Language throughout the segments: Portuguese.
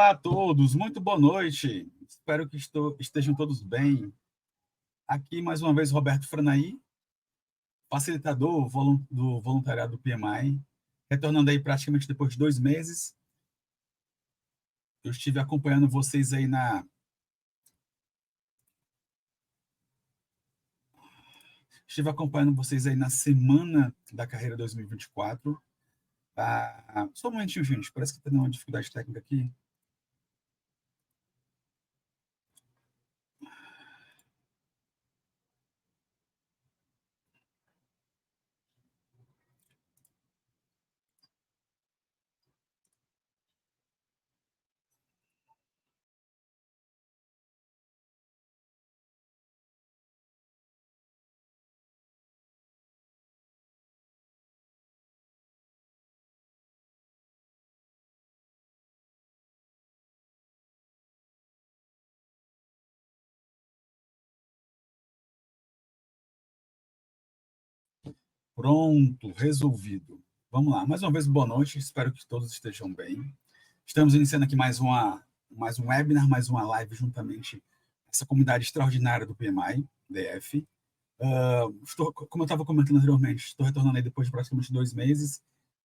Olá a todos, muito boa noite. Espero que estejam todos bem. Aqui mais uma vez Roberto Franaí, facilitador do voluntariado do PMI, retornando aí praticamente depois de 2 meses. Eu estive acompanhando vocês aí na semana da carreira 2024. Só um momentinho, gente, parece que está dando uma dificuldade técnica aqui. Pronto, resolvido. Vamos lá, mais uma vez, boa noite, espero que todos estejam bem. Estamos iniciando aqui mais um webinar, mais uma live juntamente com essa comunidade extraordinária do PMI, DF. Como eu estava comentando anteriormente, estou retornando aí depois de praticamente 2 meses,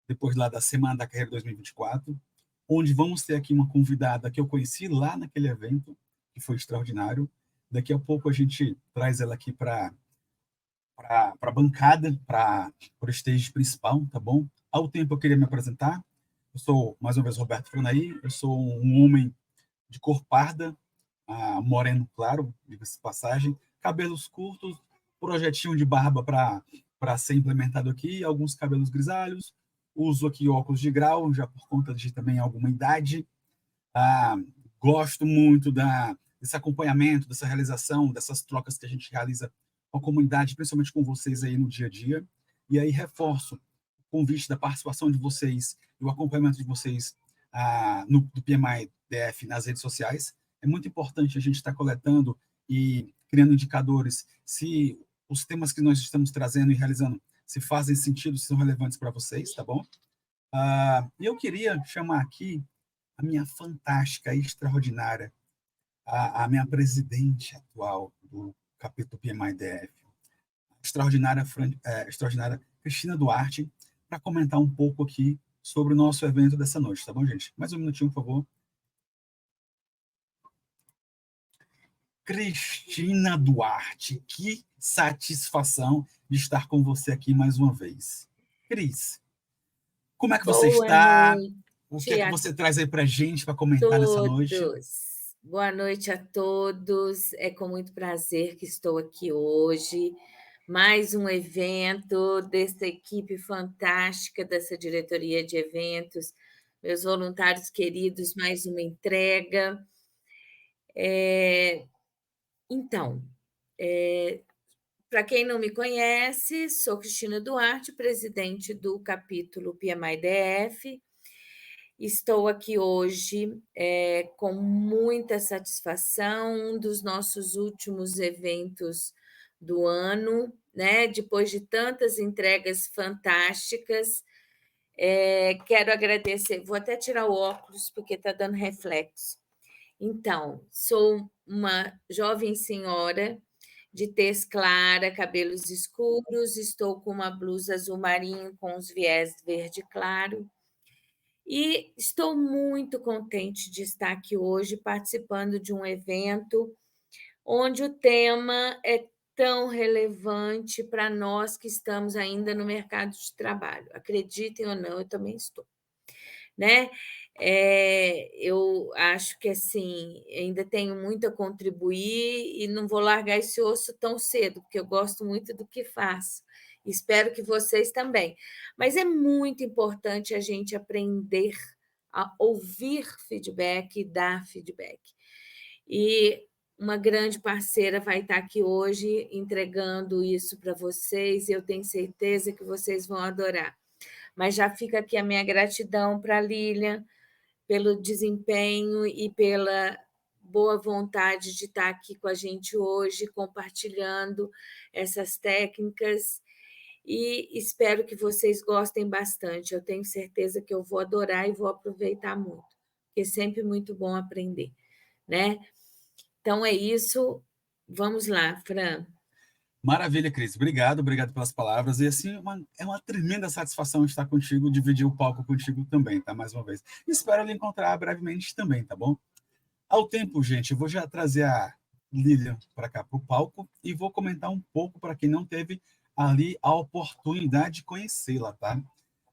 depois lá da Semana da Carreira 2024, onde vamos ter aqui uma convidada que eu conheci lá naquele evento, que foi extraordinário. Daqui a pouco a gente traz ela aqui para a bancada, para o stage principal, tá bom? Ao tempo eu queria me apresentar. Eu sou, mais uma vez, Roberto Franaí, eu sou um homem de cor parda, moreno claro, diga-se de passagem, cabelos curtos, projetinho de barba para ser implementado aqui, alguns cabelos grisalhos, uso aqui óculos de grau, já por conta de também alguma idade. Ah, Gosto muito desse acompanhamento, dessa realização, dessas trocas que a gente realiza com a comunidade, principalmente com vocês aí no dia a dia. E aí reforço o convite da participação de vocês e o acompanhamento de vocês do PMI DF nas redes sociais. É muito importante a gente estar coletando e criando indicadores se os temas que nós estamos trazendo e realizando se fazem sentido, se são relevantes para vocês, tá bom? E eu queria chamar aqui a minha fantástica e extraordinária, a minha presidente atual do capítulo PMI-DF, extraordinária Cristina Duarte, para comentar um pouco aqui sobre o nosso evento dessa noite, tá bom, gente? Mais um minutinho, por favor. Cristina Duarte, que satisfação de estar com você aqui mais uma vez. Cris, como é que você está? O que é que você traz aí para a gente para comentar nessa noite? Boa noite a todos. É com muito prazer que estou aqui hoje. Mais um evento dessa equipe fantástica, dessa diretoria de eventos. Meus voluntários queridos, mais uma entrega. Então, para quem não me conhece, sou Cristina Duarte, presidente do capítulo PMI-DF. Estou aqui hoje com muita satisfação, um dos nossos últimos eventos do ano, né? Depois de tantas entregas fantásticas. Quero agradecer, vou até tirar o óculos porque está dando reflexo. Então, sou uma jovem senhora de tez clara, cabelos escuros, estou com uma blusa azul marinho com os viés verde claro. E estou muito contente de estar aqui hoje participando de um evento onde o tema é tão relevante para nós que estamos ainda no mercado de trabalho. Acreditem ou não, eu também estou, né? Eu acho que assim ainda tenho muito a contribuir e não vou largar esse osso tão cedo, porque eu gosto muito do que faço. Espero que vocês também. Mas é muito importante a gente aprender a ouvir feedback e dar feedback. E uma grande parceira vai estar aqui hoje entregando isso para vocês, e eu tenho certeza que vocês vão adorar. Mas já fica aqui a minha gratidão para a Lilian pelo desempenho e pela boa vontade de estar aqui com a gente hoje, compartilhando essas técnicas, e espero que vocês gostem bastante. Eu tenho certeza que eu vou adorar e vou aproveitar muito. que é sempre muito bom aprender, né? Então é isso. Vamos lá, Fran. Maravilha, Cris. Obrigado pelas palavras. E assim, é uma tremenda satisfação estar contigo, dividir o palco contigo também, tá? Mais uma vez. Espero lhe encontrar brevemente também, tá bom? Ao tempo, gente, eu vou já trazer a Lilian para cá para o palco e vou comentar um pouco para quem não teve ali a oportunidade de conhecê-la, tá?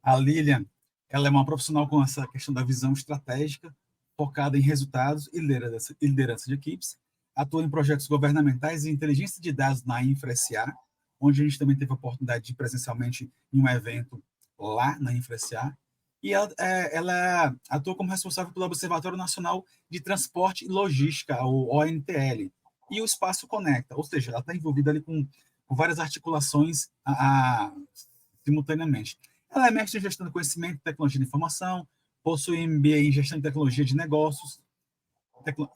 A Lilian, ela é uma profissional com essa questão da visão estratégica, focada em resultados e liderança de equipes, atua em projetos governamentais e inteligência de dados na InfraSA, onde a gente também teve a oportunidade de ir presencialmente em um evento lá na InfraSA, e ela atua como responsável pelo Observatório Nacional de Transporte e Logística, o ONTL, e o Espaço Conecta, ou seja, ela está envolvida ali com várias articulações simultaneamente. Ela é mestre em gestão de conhecimento e tecnologia de informação, possui MBA em gestão de tecnologia de negócios,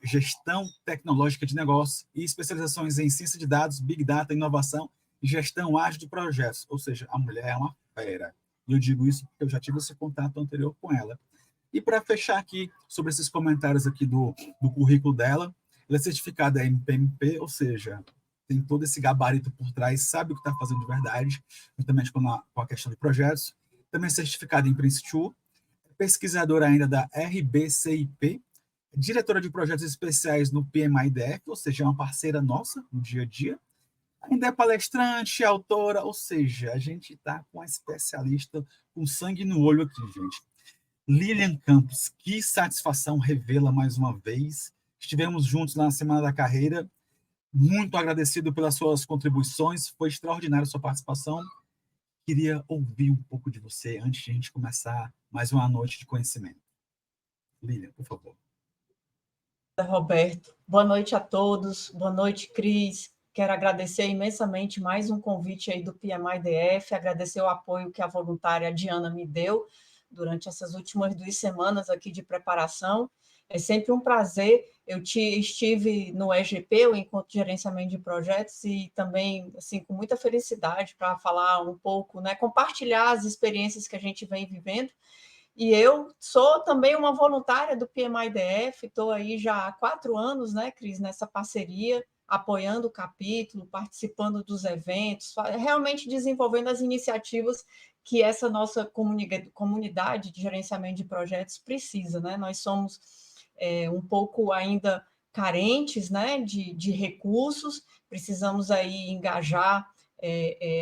gestão tecnológica de negócios e especializações em ciência de dados, Big Data, inovação e gestão ágil de projetos. Ou seja, a mulher é uma fera. E eu digo isso porque eu já tive esse contato anterior com ela. E para fechar aqui sobre esses comentários aqui do currículo dela, ela é certificada em PMP, ou seja, tem todo esse gabarito por trás, sabe o que está fazendo de verdade, juntamente com a questão de projetos. Também é certificada em Prince2, pesquisadora ainda da RBCIP, diretora de projetos especiais no PMI-DF, ou seja, é uma parceira nossa no dia a dia. Ainda é palestrante, autora, ou seja, a gente está com uma especialista com sangue no olho aqui, gente. Lilian Campos, que satisfação revê-la mais uma vez. Estivemos juntos na Semana da Carreira. Muito agradecido pelas suas contribuições. Foi extraordinária a sua participação. Queria ouvir um pouco de você antes de a gente começar mais uma noite de conhecimento. Lilian, por favor. Roberto, boa noite a todos. Boa noite, Cris. Quero agradecer imensamente mais um convite aí do PMI-DF, agradecer o apoio que a voluntária Diana me deu durante essas últimas 2 semanas aqui de preparação. É sempre um prazer. Eu estive no EGP, o Encontro de Gerenciamento de Projetos, e também assim com muita felicidade para falar um pouco, né, compartilhar as experiências que a gente vem vivendo. E eu sou também uma voluntária do PMI-DF, estou aí já há 4 anos, né, Cris, nessa parceria, apoiando o capítulo, participando dos eventos, realmente desenvolvendo as iniciativas que essa nossa comunidade de gerenciamento de projetos precisa, né? Nós somos um pouco ainda carentes, né, de recursos, precisamos aí engajar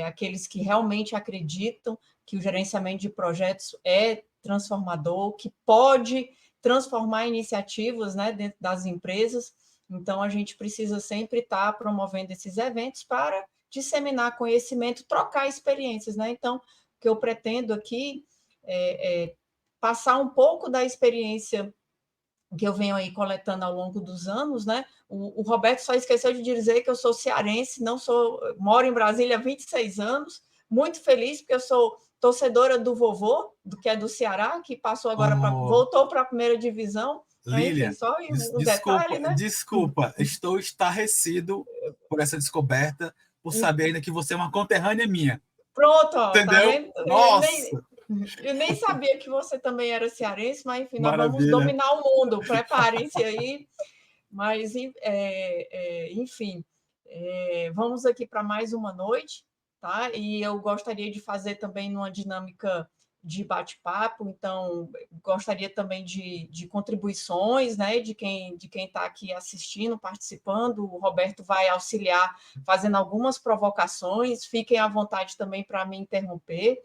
aqueles que realmente acreditam que o gerenciamento de projetos é transformador, que pode transformar iniciativas, né, dentro das empresas. Então, a gente precisa sempre estar promovendo esses eventos para disseminar conhecimento, trocar experiências, né? Então, o que eu pretendo aqui é passar um pouco da experiência que eu venho aí coletando ao longo dos anos, né? O Roberto só esqueceu de dizer que eu sou cearense, moro em Brasília há 26 anos, muito feliz, porque eu sou torcedora do vovô, que é do Ceará, que passou agora voltou para a primeira divisão. Lilian, enfim, só um detalhe, né? Desculpa, estou estarrecido por essa descoberta, por saber ainda que você é uma conterrânea minha. Pronto, ó, entendeu? Tá vendo? Nossa! Eu nem sabia que você também era cearense, mas enfim, nós Maravilha. vamos dominar o mundo, preparem-se aí. Mas, enfim, vamos aqui para mais uma noite, tá? E eu gostaria de fazer também numa dinâmica de bate-papo, então gostaria também de contribuições, né? De quem está aqui assistindo, participando. O Roberto vai auxiliar fazendo algumas provocações, fiquem à vontade também para me interromper.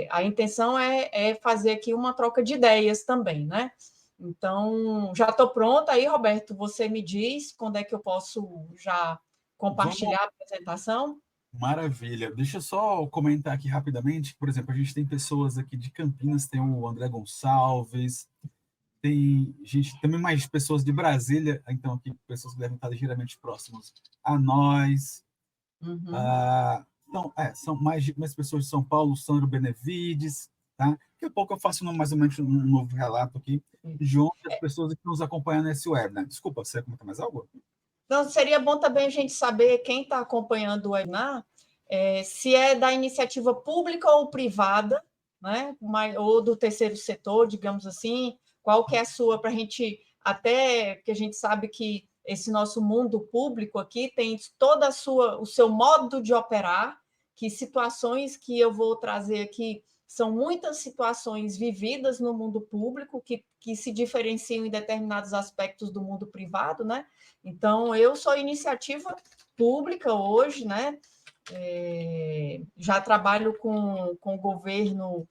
A intenção é fazer aqui uma troca de ideias também, né? Então, já estou pronta aí, Roberto, você me diz quando é que eu posso já compartilhar a apresentação? Maravilha. Deixa eu só comentar aqui rapidamente. Por exemplo, a gente tem pessoas aqui de Campinas, tem o André Gonçalves, tem gente, também mais pessoas de Brasília, então aqui pessoas que devem estar ligeiramente próximas a nós. Então, são mais pessoas de São Paulo, Sandro Benevides, tá? Daqui a pouco eu faço mais ou menos um novo relato aqui de outras pessoas que nos acompanham nesse webinar. Desculpa, você quer comentar mais algo? Não, seria bom também a gente saber quem está acompanhando o webinar, se é da iniciativa pública ou privada, né? Ou do terceiro setor, digamos assim, qual que é a sua, para a gente, até que a gente sabe que esse nosso mundo público aqui tem toda o seu modo de operar, que situações que eu vou trazer aqui são muitas situações vividas no mundo público que se diferenciam em determinados aspectos do mundo privado, né? Então, eu sou iniciativa pública hoje, né? Já trabalho com o governo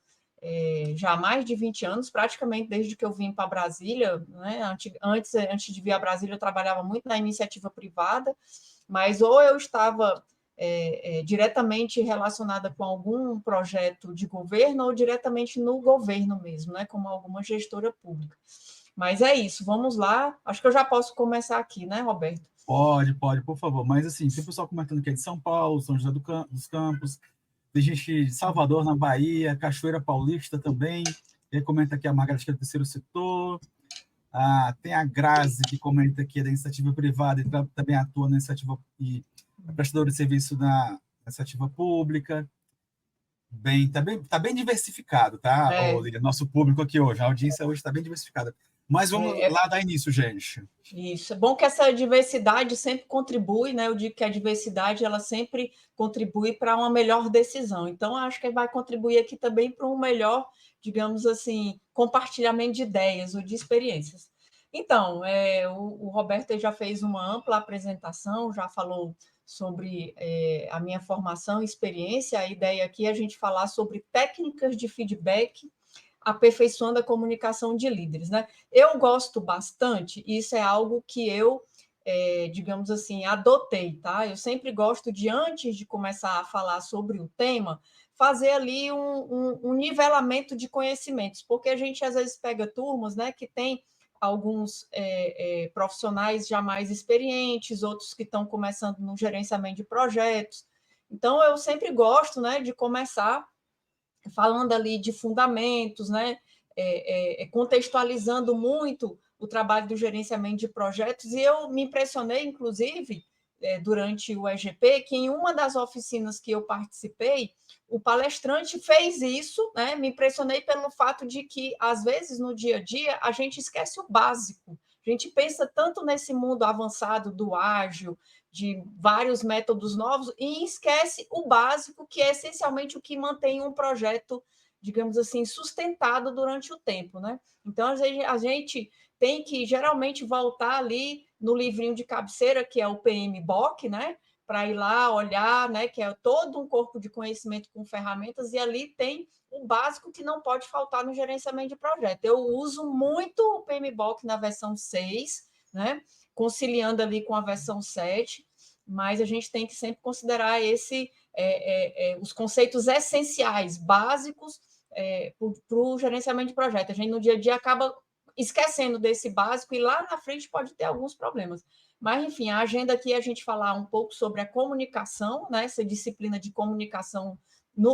já há mais de 20 anos, praticamente desde que eu vim para Brasília, né? Antes de vir a Brasília, eu trabalhava muito na iniciativa privada, mas ou eu estava diretamente relacionada com algum projeto de governo ou diretamente no governo mesmo, né? Como alguma gestora pública. Mas é isso, vamos lá. Acho que eu já posso começar aqui, né, Roberto? Pode, por favor. Mas, assim, tem pessoal comentando que é de São Paulo, São José dos Campos, tem gente de Salvador, na Bahia, Cachoeira Paulista também. E aí comenta aqui a Margareth, que é do terceiro setor. Tem a Grazi, que comenta que é da iniciativa privada e também atua na iniciativa e é prestadora de serviço na iniciativa pública. Tá bem diversificado, tá, Lilian? Nosso público aqui hoje, a audiência hoje está bem diversificada. Mas vamos lá dar início, gente. Isso, é bom que essa diversidade sempre contribui, né? Eu digo que a diversidade ela sempre contribui para uma melhor decisão. Então, acho que vai contribuir aqui também para um melhor, digamos assim, compartilhamento de ideias ou de experiências. Então, o Roberto já fez uma ampla apresentação, já falou sobre a minha formação e experiência. A ideia aqui é a gente falar sobre técnicas de feedback aperfeiçoando a comunicação de líderes, né? Eu gosto bastante, e isso é algo que eu, digamos assim, adotei, tá? Eu sempre gosto de, antes de começar a falar sobre o tema, fazer ali um nivelamento de conhecimentos, porque a gente às vezes pega turmas, né, que tem alguns profissionais já mais experientes, outros que estão começando no gerenciamento de projetos. Então, eu sempre gosto, né, de começar falando ali de fundamentos, né? Contextualizando muito o trabalho do gerenciamento de projetos, e eu me impressionei, inclusive, durante o EGP, que em uma das oficinas que eu participei, o palestrante fez isso, né? Me impressionei pelo fato de que, às vezes, no dia a dia, a gente esquece o básico. A gente pensa tanto nesse mundo avançado do ágil, de vários métodos novos, e esquece o básico, que é essencialmente o que mantém um projeto, digamos assim, sustentado durante o tempo, né? Então, a gente tem que, geralmente, voltar ali no livrinho de cabeceira, que é o PMBOK, né? Para ir lá olhar, né? Que é todo um corpo de conhecimento com ferramentas, e ali tem o básico que não pode faltar no gerenciamento de projeto. Eu uso muito o PMBOK na versão 6, né? Conciliando ali com a versão 7, mas a gente tem que sempre considerar os conceitos essenciais, básicos, para o gerenciamento de projeto. A gente, no dia a dia, acaba esquecendo desse básico e lá na frente pode ter alguns problemas. Mas, enfim, a agenda aqui é a gente falar um pouco sobre a comunicação, né? Essa disciplina de comunicação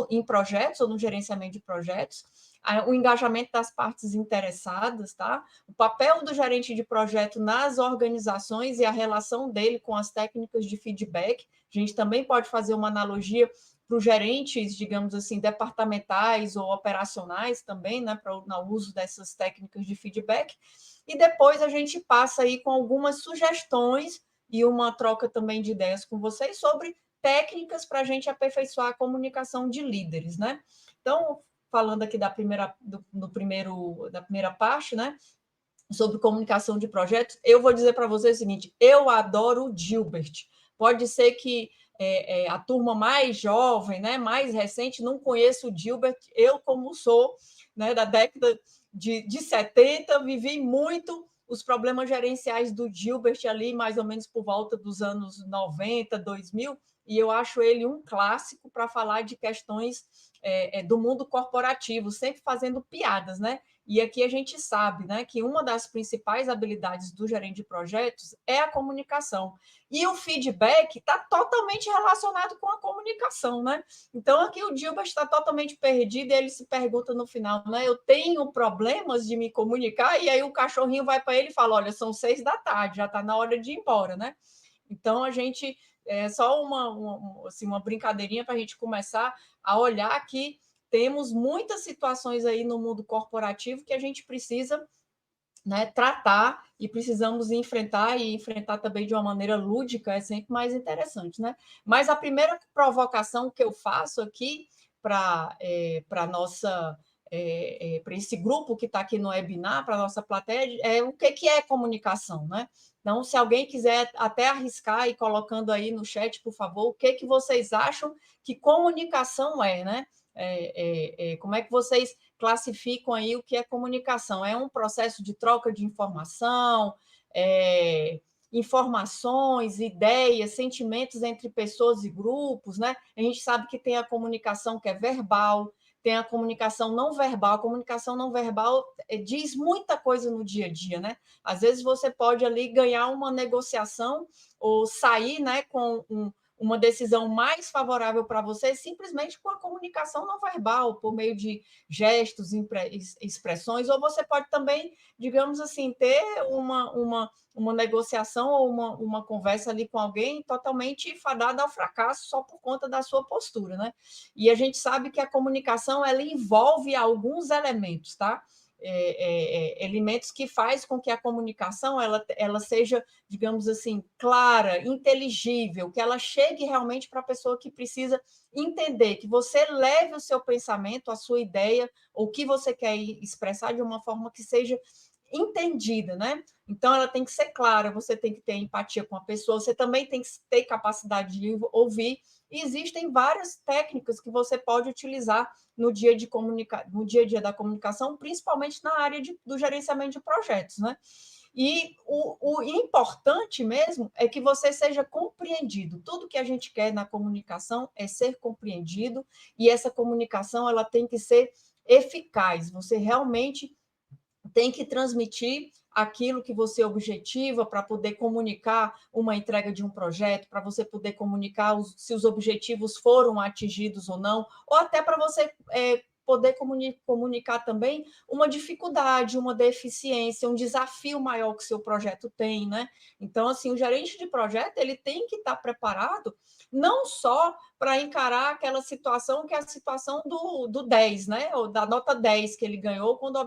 em projetos ou no gerenciamento de projetos, o engajamento das partes interessadas, tá? O papel do gerente de projeto nas organizações e a relação dele com as técnicas de feedback. A gente também pode fazer uma analogia para os gerentes, digamos assim, departamentais ou operacionais também, né, para o uso dessas técnicas de feedback. E depois a gente passa aí com algumas sugestões e uma troca também de ideias com vocês sobre técnicas para a gente aperfeiçoar a comunicação de líderes, né? Então, falando aqui da primeira parte, né? Sobre comunicação de projetos, eu vou dizer para vocês o seguinte: eu adoro o Gilbert. Pode ser que a turma mais jovem, né, mais recente, não conheça o Gilbert. Eu, como sou, né, da década de 70, vivi muito os problemas gerenciais do Gilbert ali, mais ou menos por volta dos anos 90, 2000, e eu acho ele um clássico para falar de questões do mundo corporativo, sempre fazendo piadas, né? E aqui a gente sabe, né, que uma das principais habilidades do gerente de projetos é a comunicação. E o feedback está totalmente relacionado com a comunicação, né? Então, aqui o Gilbert está totalmente perdido e ele se pergunta no final, né? Eu tenho problemas de me comunicar? E aí o cachorrinho vai para ele e fala, olha, são 6 da tarde, já está na hora de ir embora, né? Então, a gente... só uma brincadeirinha para a gente começar a olhar que temos muitas situações aí no mundo corporativo que a gente precisa né, tratar e precisamos enfrentar, e enfrentar também de uma maneira lúdica é sempre mais interessante, né? Mas a primeira provocação que eu faço aqui para nossa para esse grupo que está aqui no webinar, para a nossa plateia, é o que é comunicação, né? Então, se alguém quiser até arriscar e colocando aí no chat, por favor, o que vocês acham que comunicação é, né? Como é que vocês classificam aí o que é comunicação? É um processo de troca de informação, informações, ideias, sentimentos entre pessoas e grupos, né? A gente sabe que tem a comunicação que é verbal, tem a comunicação não verbal. A comunicação não verbal diz muita coisa no dia a dia, né? Às vezes você pode ali ganhar uma negociação ou sair, né, com uma decisão mais favorável para você simplesmente com a comunicação não verbal, por meio de gestos, expressões, ou você pode também, digamos assim, ter uma negociação ou uma conversa ali com alguém totalmente fadada ao fracasso só por conta da sua postura, né? E a gente sabe que a comunicação ela envolve alguns elementos, tá? Elementos que faz com que a comunicação ela seja, digamos assim, clara, inteligível, que ela chegue realmente para a pessoa que precisa entender, que você leve o seu pensamento, a sua ideia, ou o que você quer expressar de uma forma que seja entendida, né? Então, ela tem que ser clara, você tem que ter empatia com a pessoa, você também tem que ter capacidade de ouvir. E existem várias técnicas que você pode utilizar no dia a dia da comunicação, principalmente na área do gerenciamento de projetos, né? E o importante mesmo é que você seja compreendido. Tudo que a gente quer na comunicação é ser compreendido, e essa comunicação ela tem que ser eficaz. Você realmente tem que transmitir aquilo que você objetiva para poder comunicar uma entrega de um projeto, para você poder comunicar se os objetivos foram atingidos ou não, ou até para você poder comunicar também uma dificuldade, uma deficiência, um desafio maior que o seu projeto tem, né? Então, assim, o gerente de projeto ele tem que estar preparado não só para encarar aquela situação que é a situação do 10, né? Ou da nota 10 que ele ganhou quando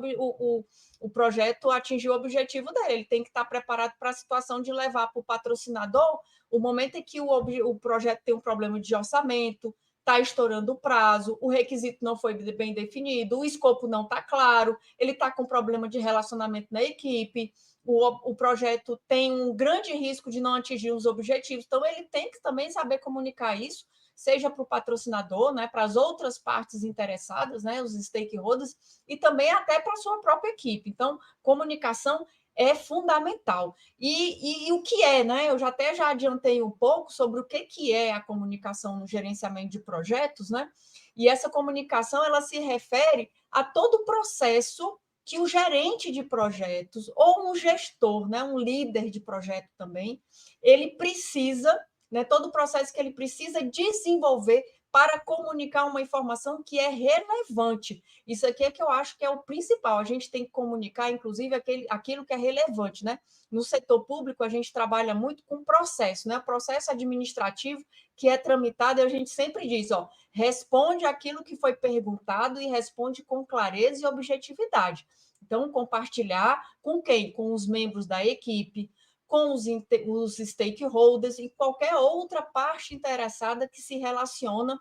o projeto atingiu o objetivo dele. Ele tem que estar preparado para a situação de levar para o patrocinador o momento em que o projeto tem um problema de orçamento, está estourando o prazo, o requisito não foi bem definido, o escopo não está claro, ele está com problema de relacionamento na equipe, o projeto tem um grande risco de não atingir os objetivos. Então, ele tem que também saber comunicar isso, seja para o patrocinador, né, para as outras partes interessadas, né, os stakeholders, e também até para a sua própria equipe. Então, comunicação é fundamental. E o que é, né? Eu já adiantei um pouco sobre o que é a comunicação no gerenciamento de projetos, né? E essa comunicação ela se refere a todo o processo que o gerente de projetos ou um gestor, né, um líder de projeto também, ele precisa, né, todo o processo que ele precisa desenvolver para comunicar uma informação que é relevante. Isso aqui é que eu acho que é o principal. A gente tem que comunicar, inclusive, aquilo que é relevante, né? No setor público, a gente trabalha muito com processo, né? O processo administrativo que é tramitado, e a gente sempre diz, ó, responde aquilo que foi perguntado e responde com clareza e objetividade. Então, compartilhar com quem? Com os membros da equipe, com os stakeholders e qualquer outra parte interessada que se relaciona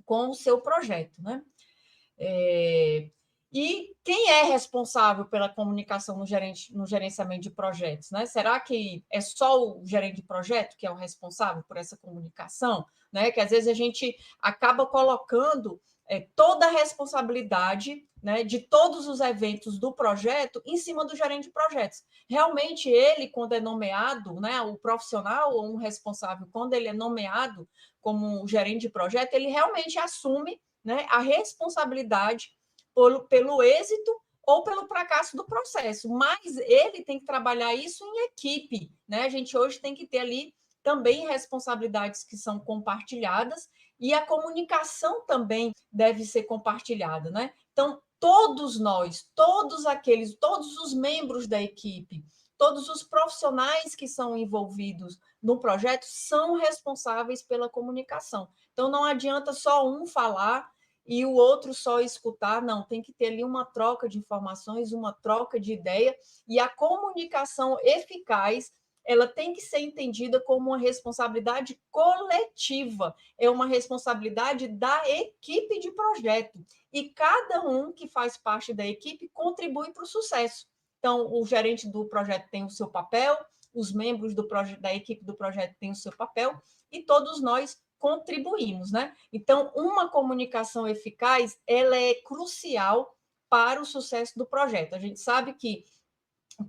com o seu projeto, né? E quem é responsável pela comunicação no gerenciamento de projetos, né? Será que é só o gerente de projeto que é o responsável por essa comunicação, né? Que às vezes a gente acaba colocando toda a responsabilidade, né, de todos os eventos do projeto em cima do gerente de projetos. Realmente ele, quando é nomeado, né, o profissional ou um responsável, quando ele é nomeado como gerente de projeto, ele realmente assume, né, a responsabilidade pelo êxito ou pelo fracasso do processo, mas ele tem que trabalhar isso em equipe, né? A gente hoje tem que ter ali também responsabilidades que são compartilhadas, e a comunicação também deve ser compartilhada, né? Então, todos nós, todos os membros da equipe, todos os profissionais que são envolvidos no projeto são responsáveis pela comunicação. Então, não adianta só um falar e o outro só escutar, não, tem que ter ali uma troca de informações, uma troca de ideia, e a comunicação eficaz, ela tem que ser entendida como uma responsabilidade coletiva, é uma responsabilidade da equipe de projeto, e cada um que faz parte da equipe contribui para o sucesso. Então, o gerente do projeto tem o seu papel, os membros da equipe do projeto têm o seu papel, e todos nós contribuímos, né? Então, uma comunicação eficaz, ela é crucial para o sucesso do projeto. A gente sabe que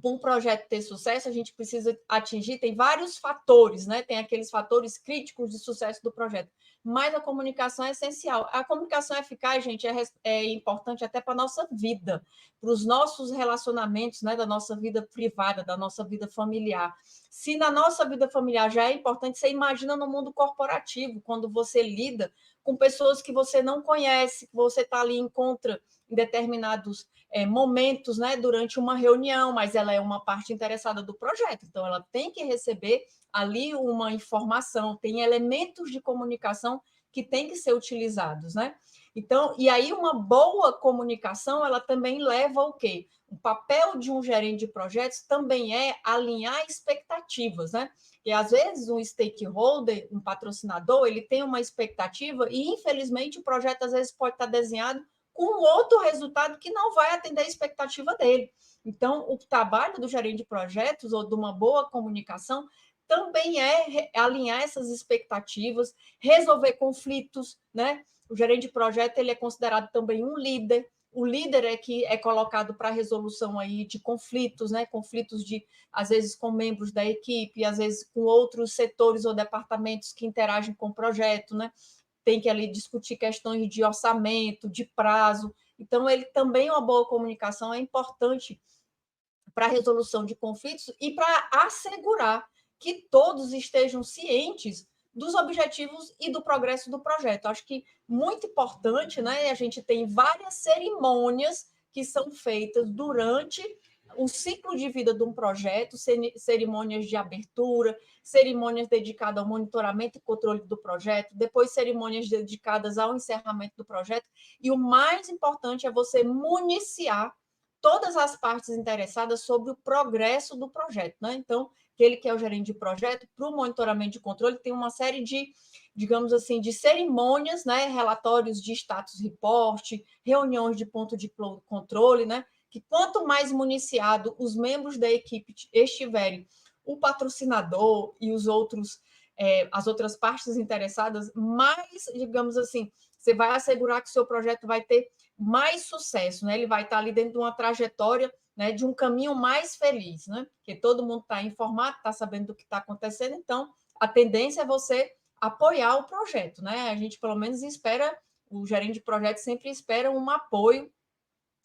para um projeto ter sucesso, a gente precisa atingir, tem vários fatores, né? Tem aqueles fatores críticos de sucesso do projeto, mas a comunicação é essencial. A comunicação eficaz, gente, é importante até para a nossa vida, para os nossos relacionamentos, né? Da nossa vida privada, da nossa vida familiar. Se na nossa vida familiar já é importante, você imagina no mundo corporativo, quando você lida com pessoas que você não conhece, que você está ali, encontra em determinados momentos, né, durante uma reunião, mas ela é uma parte interessada do projeto, então ela tem que receber ali uma informação, tem elementos de comunicação que têm que ser utilizados, né? Então, e aí uma boa comunicação, ela também leva ao quê? O papel de um gerente de projetos também é alinhar expectativas, né? E às vezes um stakeholder, um patrocinador, ele tem uma expectativa e infelizmente o projeto às vezes pode estar desenhado com outro resultado que não vai atender a expectativa dele. Então, o trabalho do gerente de projetos ou de uma boa comunicação também é alinhar essas expectativas, resolver conflitos, né? O gerente de projeto ele é considerado também um líder. O líder é que é colocado para a resolução aí de conflitos, né? Conflitos de, às vezes, com membros da equipe, às vezes com outros setores ou departamentos que interagem com o projeto, né? Tem que ali discutir questões de orçamento, de prazo. Então, ele também uma boa comunicação é importante para a resolução de conflitos e para assegurar que todos estejam cientes dos objetivos e do progresso do projeto. Acho que muito importante, né? A gente tem várias cerimônias que são feitas durante o ciclo de vida de um projeto, cerimônias de abertura, cerimônias dedicadas ao monitoramento e controle do projeto, depois cerimônias dedicadas ao encerramento do projeto, e o mais importante é você municiar todas as partes interessadas sobre o progresso do projeto, né? Então, aquele que é o gerente de projeto, para o monitoramento e controle, tem uma série de, digamos assim, de cerimônias, né? Relatórios de status report, reuniões de ponto de controle, né? Que quanto mais municiado os membros da equipe estiverem, o patrocinador e os outros, as outras partes interessadas, mais, digamos assim, você vai assegurar que o seu projeto vai ter mais sucesso, né? Ele vai estar ali dentro de uma trajetória, né, de um caminho mais feliz, né? Porque todo mundo está informado, está sabendo do que está acontecendo, então a tendência é você apoiar o projeto, né? A gente pelo menos espera, o gerente de projeto sempre espera um apoio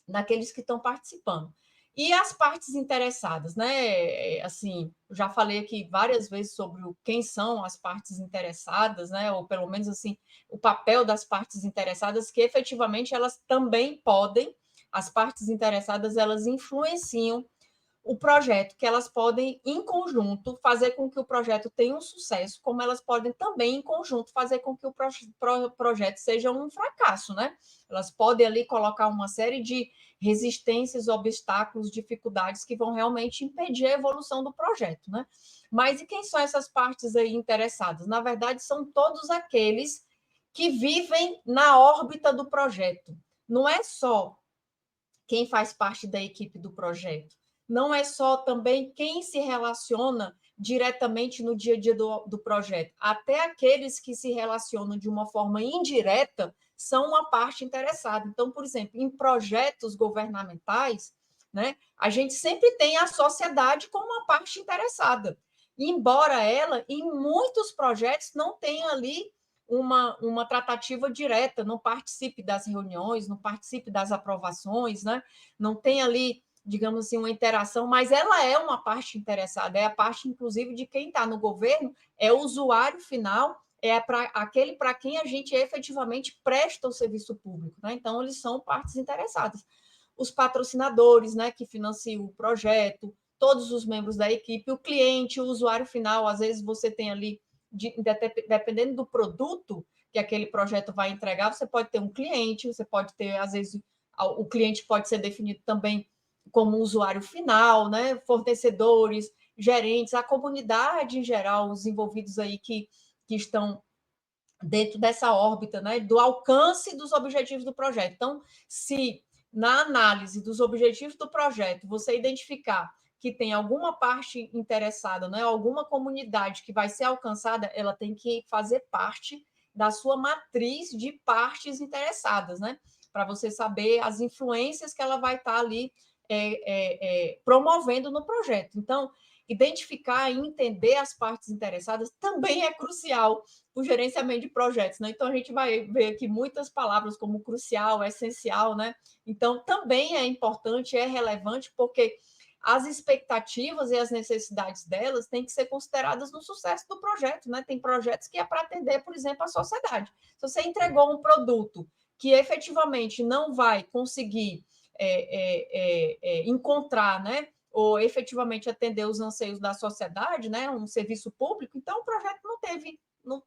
daqueles que estão participando. E as partes interessadas, né? Assim, eu já falei aqui várias vezes sobre quem são as partes interessadas, né? Ou pelo menos assim, o papel das partes interessadas, que efetivamente elas também podem, as partes interessadas, elas influenciam o projeto, que elas podem, em conjunto, fazer com que o projeto tenha um sucesso, como elas podem também, em conjunto, fazer com que o projeto seja um fracasso, né? Elas podem ali colocar uma série de resistências, obstáculos, dificuldades que vão realmente impedir a evolução do projeto, né? Mas e quem são essas partes aí interessadas? Na verdade, são todos aqueles que vivem na órbita do projeto. Não é só quem faz parte da equipe do projeto, não é só também quem se relaciona diretamente no dia a dia do projeto, até aqueles que se relacionam de uma forma indireta são uma parte interessada. Então, por exemplo, em projetos governamentais, né, a gente sempre tem a sociedade como uma parte interessada, embora ela, em muitos projetos, não tenha ali uma tratativa direta, não participe das reuniões, não participe das aprovações, né? Não tem ali, digamos assim, uma interação, mas ela é uma parte interessada, é a parte, inclusive, de quem está no governo, é o usuário final, é aquele para quem a gente efetivamente presta o serviço público, né? Então, eles são partes interessadas. Os patrocinadores, né, que financiam o projeto, todos os membros da equipe, o cliente, o usuário final, às vezes você tem ali, dependendo do produto que aquele projeto vai entregar, você pode ter um cliente, você pode ter, às vezes, o cliente pode ser definido também como usuário final, né? Fornecedores, gerentes, a comunidade em geral, os envolvidos aí que estão dentro dessa órbita, né, do alcance dos objetivos do projeto. Então, se na análise dos objetivos do projeto você identificar que tem alguma parte interessada, né, alguma comunidade que vai ser alcançada, ela tem que fazer parte da sua matriz de partes interessadas, né, para você saber as influências que ela vai estar ali promovendo no projeto. Então, identificar e entender as partes interessadas também é crucial o gerenciamento de projetos, né? Então, a gente vai ver aqui muitas palavras como crucial, essencial, né? Então, também é importante, é relevante, porque as expectativas e as necessidades delas têm que ser consideradas no sucesso do projeto, né? Tem projetos que é para atender, por exemplo, a sociedade. Se você entregou um produto que efetivamente não vai conseguir encontrar, né? Ou efetivamente atender os anseios da sociedade, né? Um serviço público, então o projeto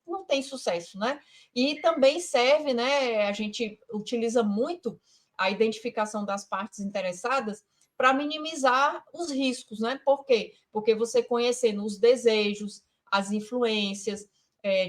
não tem sucesso, né? E também serve, né? A gente utiliza muito a identificação das partes interessadas para minimizar os riscos, né? Por quê? Porque você conhecendo os desejos, as influências,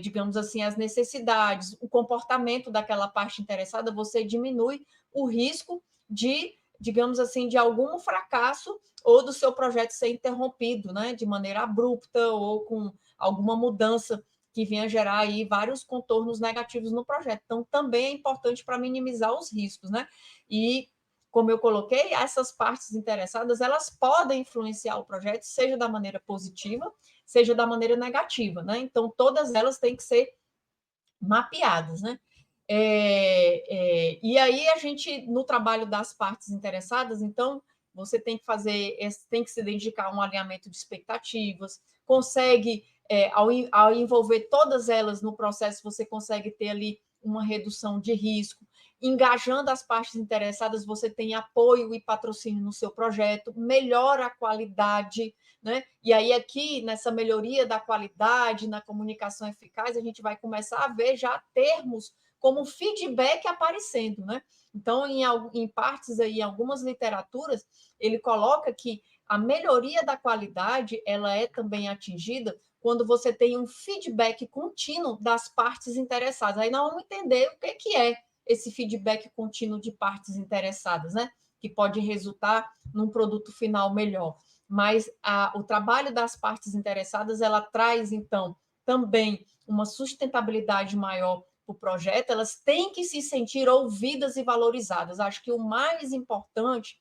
digamos assim, as necessidades, o comportamento daquela parte interessada, você diminui o risco de, digamos assim, de algum fracasso ou do seu projeto ser interrompido, né? De maneira abrupta ou com alguma mudança que venha gerar aí vários contornos negativos no projeto. Então, também é importante para minimizar os riscos, né? E, como eu coloquei, essas partes interessadas, elas podem influenciar o projeto, seja da maneira positiva, seja da maneira negativa, né? Então, todas elas têm que ser mapeadas, né? E aí, a gente, no trabalho das partes interessadas, então, você tem que fazer, tem que se dedicar a um alinhamento de expectativas, consegue ao envolver todas elas no processo, você consegue ter ali uma redução de risco. Engajando as partes interessadas, você tem apoio e patrocínio no seu projeto, melhora a qualidade, né? E aí, aqui, nessa melhoria da qualidade, na comunicação eficaz, a gente vai começar a ver já termos como feedback aparecendo, né? Então, em partes aí, em algumas literaturas, ele coloca que a melhoria da qualidade, ela é também atingida quando você tem um feedback contínuo das partes interessadas. Aí nós vamos entender o que é esse feedback contínuo de partes interessadas, né? Que pode resultar num produto final melhor. Mas o trabalho das partes interessadas, ela traz, então, também uma sustentabilidade maior para o projeto, elas têm que se sentir ouvidas e valorizadas. Acho que o mais importante,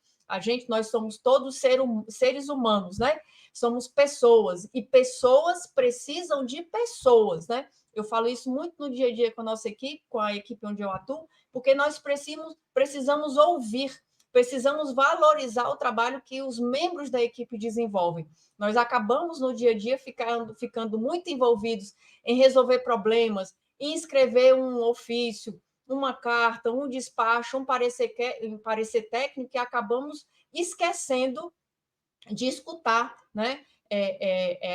nós somos todos seres humanos, né? Somos pessoas, e pessoas precisam de pessoas, né? Eu falo isso muito no dia a dia com a nossa equipe, com a equipe onde eu atuo, porque nós precisamos ouvir, precisamos valorizar o trabalho que os membros da equipe desenvolvem. Nós acabamos no dia a dia ficando muito envolvidos em resolver problemas, em escrever um ofício, uma carta, um despacho, um parecer técnico, e acabamos esquecendo de escutar, né?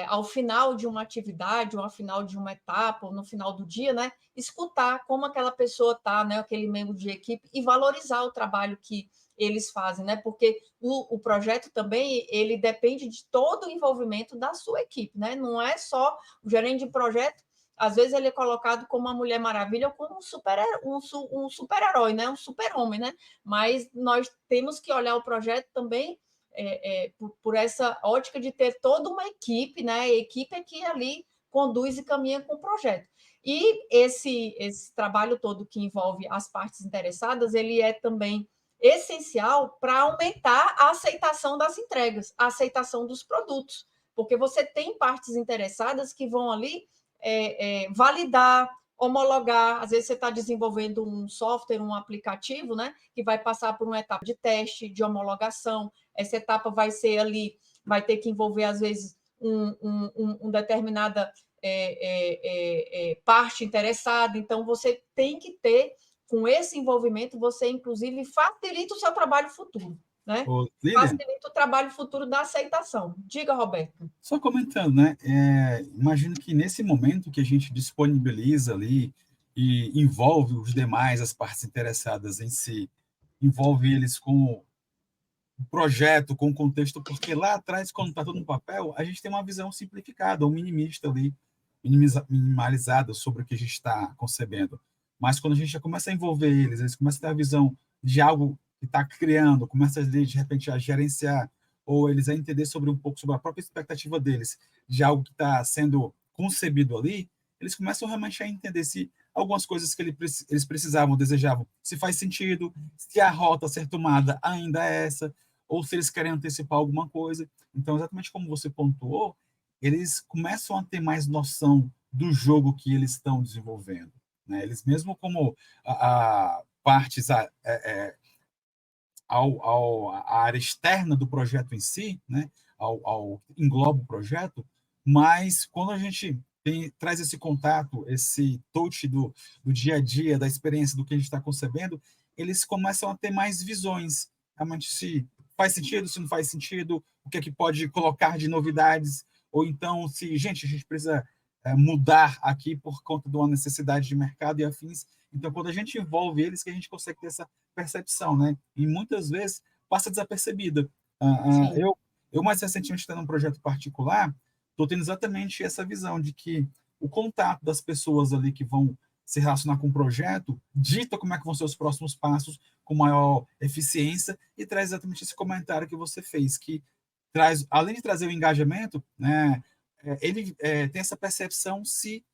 Ao final de uma atividade, ou ao final de uma etapa, ou no final do dia, né? Escutar como aquela pessoa está, né? Aquele membro de equipe, e valorizar o trabalho que eles fazem, né? Porque o projeto também, ele depende de todo o envolvimento da sua equipe, né? Não é só o gerente de projeto, às vezes ele é colocado como uma Mulher Maravilha ou como um super-herói, né? Um super-homem, né? Mas nós temos que olhar o projeto também por essa ótica de ter toda uma equipe, né? A equipe é que ali conduz e caminha com o projeto. E esse trabalho todo que envolve as partes interessadas, ele é também essencial para aumentar a aceitação das entregas, a aceitação dos produtos, porque você tem partes interessadas que vão ali validar, homologar. Às vezes você está desenvolvendo um software, um aplicativo, né, que vai passar por uma etapa de teste, de homologação. Essa etapa vai ter que envolver, às vezes, uma determinada parte interessada. Então, você tem que ter, com esse envolvimento, você, inclusive, facilita o seu trabalho futuro, né? Facilita o trabalho futuro da aceitação. Diga, Roberto. Só comentando, né? Imagino que nesse momento que a gente disponibiliza ali e envolve os demais, as partes interessadas em si, envolve eles com o projeto, com o contexto, porque lá atrás, quando está tudo no papel, a gente tem uma visão simplificada, ou minimista ali, minimalizada sobre o que a gente está concebendo. Mas quando a gente já começa a envolver eles, eles começam a ter a visão de algo que está criando, começa de repente a gerenciar, ou eles a entender sobre um pouco sobre a própria expectativa deles, de algo que está sendo concebido ali, eles começam realmente a entender se algumas coisas que eles precisavam, desejavam, se faz sentido, se a rota a ser tomada ainda é essa, ou se eles querem antecipar alguma coisa. Então, exatamente como você pontuou, eles começam a ter mais noção do jogo que eles estão desenvolvendo. Né? Eles, mesmo como partes a área externa do projeto em si, né? Engloba o projeto, mas quando a gente traz esse contato, esse touch do dia a dia, da experiência do que a gente está concebendo, eles começam a ter mais visões, realmente se faz sentido, se não faz sentido, o que é que pode colocar de novidades, ou então se, gente, a gente precisa mudar aqui por conta de uma necessidade de mercado e afins. Então, quando a gente envolve eles, que a gente consegue ter essa percepção, né? E muitas vezes passa desapercebida. Eu mais recentemente, estando num projeto particular, estou tendo exatamente essa visão de que o contato das pessoas ali que vão se relacionar com o projeto dita como é que vão ser os próximos passos com maior eficiência e traz exatamente esse comentário que você fez, que traz, além de trazer o engajamento, né, ele tem essa percepção se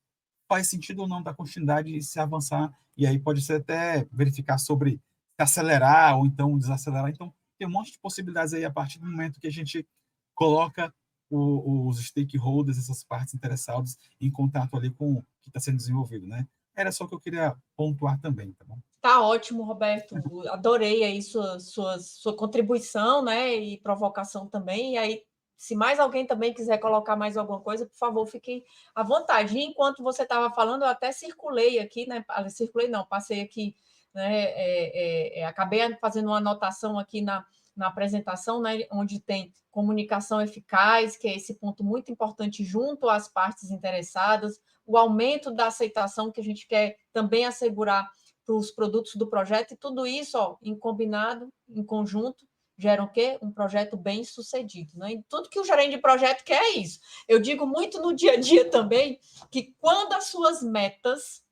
faz sentido ou não da continuidade e se avançar, e aí pode ser até verificar sobre acelerar ou então desacelerar. Então, tem um monte de possibilidades aí a partir do momento que a gente coloca os stakeholders, essas partes interessadas, em contato ali com o que está sendo desenvolvido, né? Era só o que eu queria pontuar também, tá bom? Tá ótimo, Roberto. Adorei aí sua contribuição, né? E provocação também. E aí, se mais alguém também quiser colocar mais alguma coisa, por favor, fiquem à vontade. E enquanto você estava falando, eu até circulei aqui, né? Circulei não, passei aqui, né? Acabei fazendo uma anotação aqui na apresentação, né, onde tem comunicação eficaz, que é esse ponto muito importante junto às partes interessadas, o aumento da aceitação que a gente quer também assegurar para os produtos do projeto, e tudo isso, ó, em combinado, em conjunto, gera o quê? Um projeto bem sucedido. Né? E tudo que o gerente de projeto quer é isso. Eu digo muito no dia a dia também que quando as suas metas,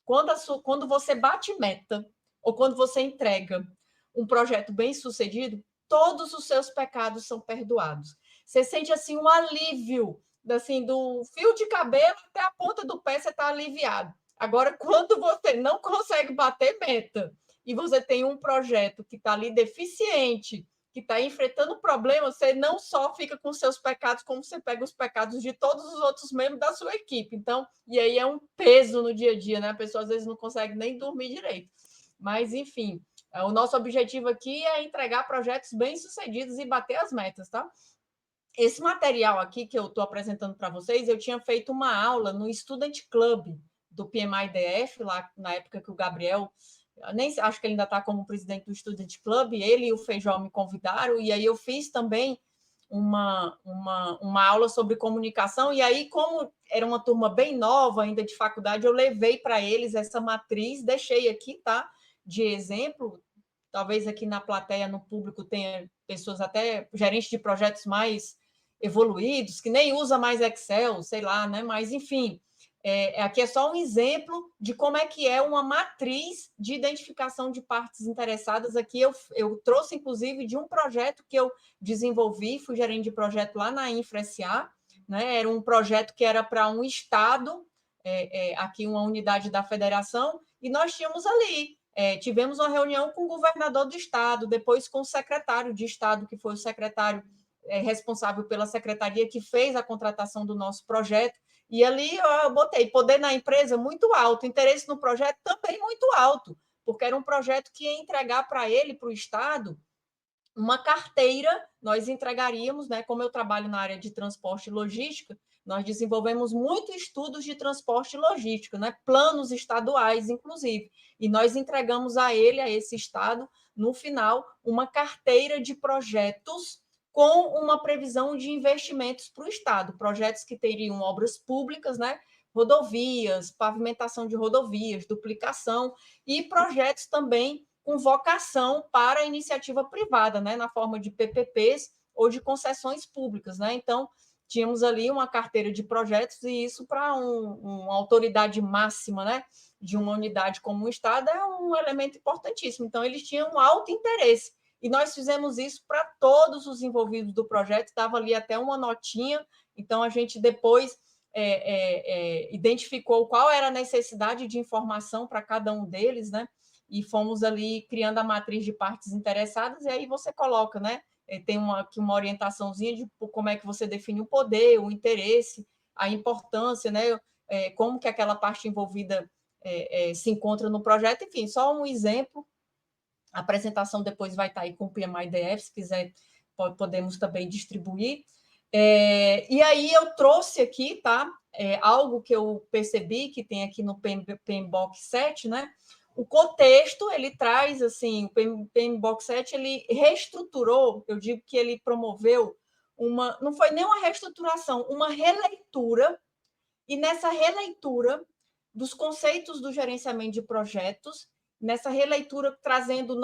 quando você bate meta, ou quando você entrega um projeto bem sucedido, todos os seus pecados são perdoados. Você sente assim um alívio, assim, do fio de cabelo até a ponta do pé, você está aliviado. Agora, quando você não consegue bater meta e você tem um projeto que está ali deficiente, que está enfrentando problemas, você não só fica com seus pecados, como você pega os pecados de todos os outros membros da sua equipe. Então, e aí é um peso no dia a dia, né? A pessoa às vezes não consegue nem dormir direito. Mas, enfim, o nosso objetivo aqui é entregar projetos bem-sucedidos e bater as metas, tá? Esse material aqui que eu estou apresentando para vocês, eu tinha feito uma aula no Student Club do PMI-DF, lá na época que o Gabriel, nem acho que ele ainda está como presidente do Student Club, ele e o Feijó me convidaram, e aí eu fiz também uma aula sobre comunicação, e aí, como era uma turma bem nova ainda de faculdade, eu levei para eles essa matriz, deixei aqui, tá? De exemplo, talvez aqui na plateia, no público, tenha pessoas até gerentes de projetos mais evoluídos, que nem usa mais Excel, sei lá, né? Mas, enfim, aqui é só um exemplo de como é que é uma matriz de identificação de partes interessadas. Aqui eu trouxe, inclusive, de um projeto que eu desenvolvi, fui gerente de projeto lá na InfraSA, né? Era um projeto que era para um estado, aqui uma unidade da federação, e nós tínhamos ali, tivemos uma reunião com o governador do estado, depois com o secretário de estado, que foi o secretário responsável pela secretaria que fez a contratação do nosso projeto, e ali eu botei poder na empresa muito alto, interesse no projeto também muito alto, porque era um projeto que ia entregar para ele, para o estado, uma carteira, nós entregaríamos, né? Como eu trabalho na área de transporte e logística, nós desenvolvemos muitos estudos de transporte e logística, né? Planos estaduais, inclusive, e nós entregamos a ele, a esse estado, no final, uma carteira de projetos com uma previsão de investimentos para o estado, projetos que teriam obras públicas, né? rodovias, pavimentação de rodovias, duplicação e projetos também com vocação para a iniciativa privada, né, na forma de PPPs ou de concessões públicas, né? Então, tínhamos ali uma carteira de projetos e isso para uma autoridade máxima, né, de uma unidade como o Estado é um elemento importantíssimo. Então, eles tinham um alto interesse e nós fizemos isso para todos os envolvidos do projeto, dava ali até uma notinha. Então, a gente depois identificou qual era a necessidade de informação para cada um deles, né? E fomos ali criando a matriz de partes interessadas, e aí você coloca, né? Tem aqui uma orientaçãozinha de como é que você define o poder, o interesse, a importância, né? Como que aquela parte envolvida se encontra no projeto, enfim, só um exemplo. A apresentação depois vai estar aí com o PMI-DF, se quiser, podemos também distribuir. E aí eu trouxe aqui, tá? Algo que eu percebi que tem aqui no PMBOK 7, né? O contexto, ele traz, assim, o PMBOK 7, ele reestruturou, eu digo que ele promoveu não foi nem uma reestruturação, uma releitura, e nessa releitura dos conceitos do gerenciamento de projetos, nessa releitura trazendo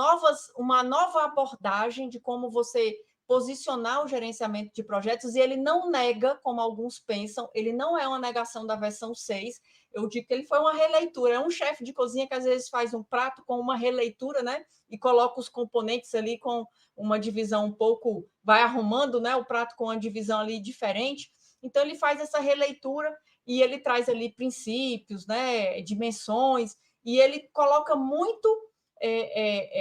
uma nova abordagem de como você posicionar o gerenciamento de projetos, e ele não nega, como alguns pensam, ele não é uma negação da versão 6, eu digo que ele foi uma releitura, é um chefe de cozinha que às vezes faz um prato com uma releitura, né, e coloca os componentes ali com uma divisão um pouco, vai arrumando, né, o prato com uma divisão ali diferente, então ele faz essa releitura e ele traz ali princípios, né, dimensões, e ele coloca muito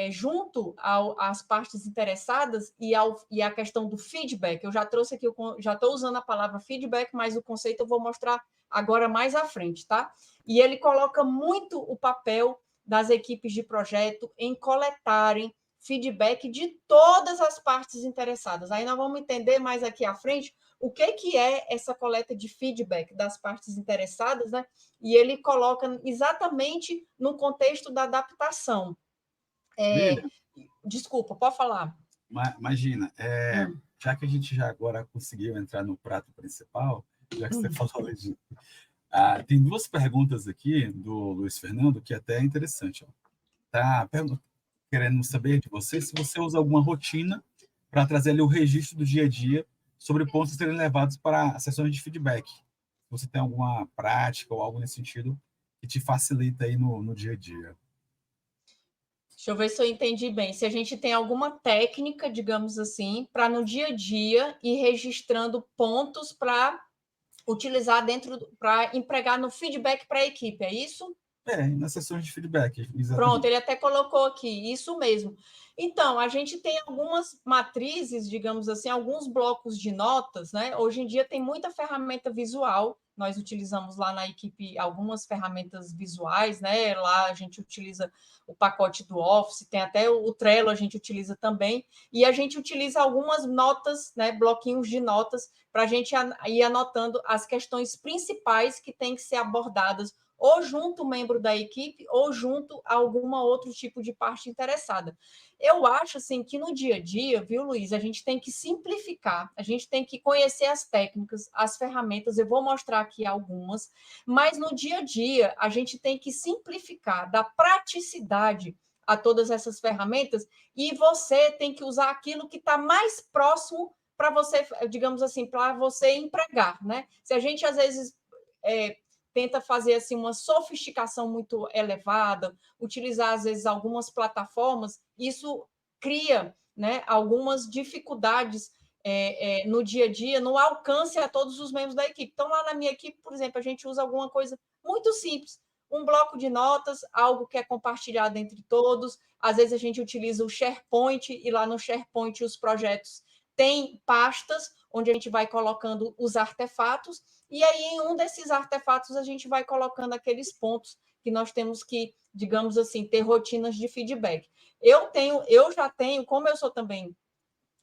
junto às partes interessadas e a questão do feedback. Eu já trouxe aqui, já estou usando a palavra feedback, mas o conceito eu vou mostrar agora mais à frente, tá? E ele coloca muito o papel das equipes de projeto em coletarem feedback de todas as partes interessadas. Aí nós vamos entender mais aqui à frente o que é essa coleta de feedback das partes interessadas, né? E ele coloca exatamente no contexto da adaptação. Desculpa, pode falar. Imagina, já que a gente já agora conseguiu entrar no prato principal, já que você falou de... tem duas perguntas aqui do Luiz Fernando que até é interessante. Está querendo saber de você se você usa alguma rotina para trazer ali o registro do dia a dia sobre pontos a serem levados para as sessões de feedback. Se você tem alguma prática ou algo nesse sentido que te facilita aí no dia a dia. Deixa eu ver se eu entendi bem. Se a gente tem alguma técnica, digamos assim, para no dia a dia ir registrando pontos para utilizar para empregar no feedback para a equipe, é isso? Nas sessões de feedback, exatamente. Pronto, ele até colocou aqui, isso mesmo. Então, a gente tem algumas matrizes, digamos assim, alguns blocos de notas, né? Hoje em dia tem muita ferramenta visual, nós utilizamos lá na equipe algumas ferramentas visuais, né? Lá a gente utiliza o pacote do Office, tem até o Trello, a gente utiliza também, e a gente utiliza algumas notas, né? Bloquinhos de notas, para a gente ir anotando as questões principais que têm que ser abordadas ou junto ao membro da equipe, ou junto a alguma outro tipo de parte interessada. Eu acho, assim, que no dia a dia, viu, Luiz, a gente tem que simplificar, a gente tem que conhecer as técnicas, as ferramentas, eu vou mostrar aqui algumas, mas no dia a dia, a gente tem que simplificar, dar praticidade a todas essas ferramentas, e você tem que usar aquilo que está mais próximo para você, digamos assim, para você empregar, né? Se a gente, às vezes, tenta fazer assim uma sofisticação muito elevada, utilizar às vezes algumas plataformas, isso cria, né, algumas dificuldades no dia a dia, no alcance a todos os membros da equipe. Então, lá na minha equipe, por exemplo, a gente usa alguma coisa muito simples, um bloco de notas, algo que é compartilhado entre todos. Às vezes a gente utiliza o SharePoint, e lá no SharePoint os projetos têm pastas onde a gente vai colocando os artefatos, e aí em um desses artefatos a gente vai colocando aqueles pontos que nós temos que, digamos assim, ter rotinas de feedback. Eu já tenho, como eu sou também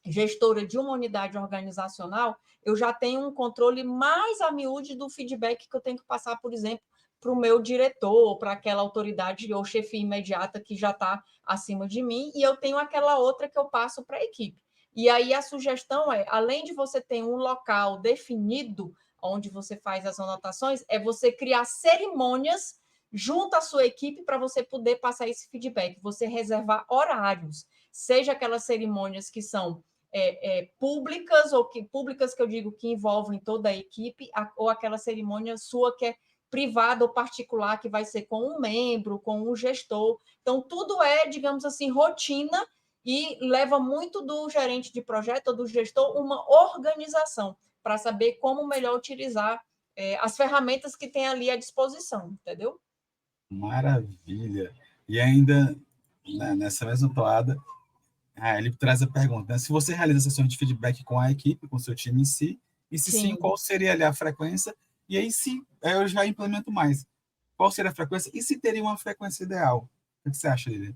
gestora de uma unidade organizacional, eu já tenho um controle mais a miúde do feedback que eu tenho que passar, por exemplo, para o meu diretor, para aquela autoridade ou chefia imediata que já está acima de mim, e eu tenho aquela outra que eu passo para a equipe. E aí a sugestão é, além de você ter um local definido, onde você faz as anotações, é você criar cerimônias junto à sua equipe para você poder passar esse feedback, você reservar horários, seja aquelas cerimônias que são públicas, ou públicas que eu digo que envolvem toda a equipe, ou aquela cerimônia sua que é privada ou particular, que vai ser com um membro, com um gestor. Então, tudo digamos assim, rotina, e leva muito do gerente de projeto ou do gestor uma organização para saber como melhor utilizar as ferramentas que tem ali à disposição, entendeu? Maravilha. E ainda, né, nessa mesma toada, ele traz a pergunta, né? Se você realiza sessões de feedback com a equipe, com o seu time em si, e se sim, qual seria ali a frequência? E aí sim, eu já implemento mais. Qual seria a frequência? E se teria uma frequência ideal? O que você acha, Lilian?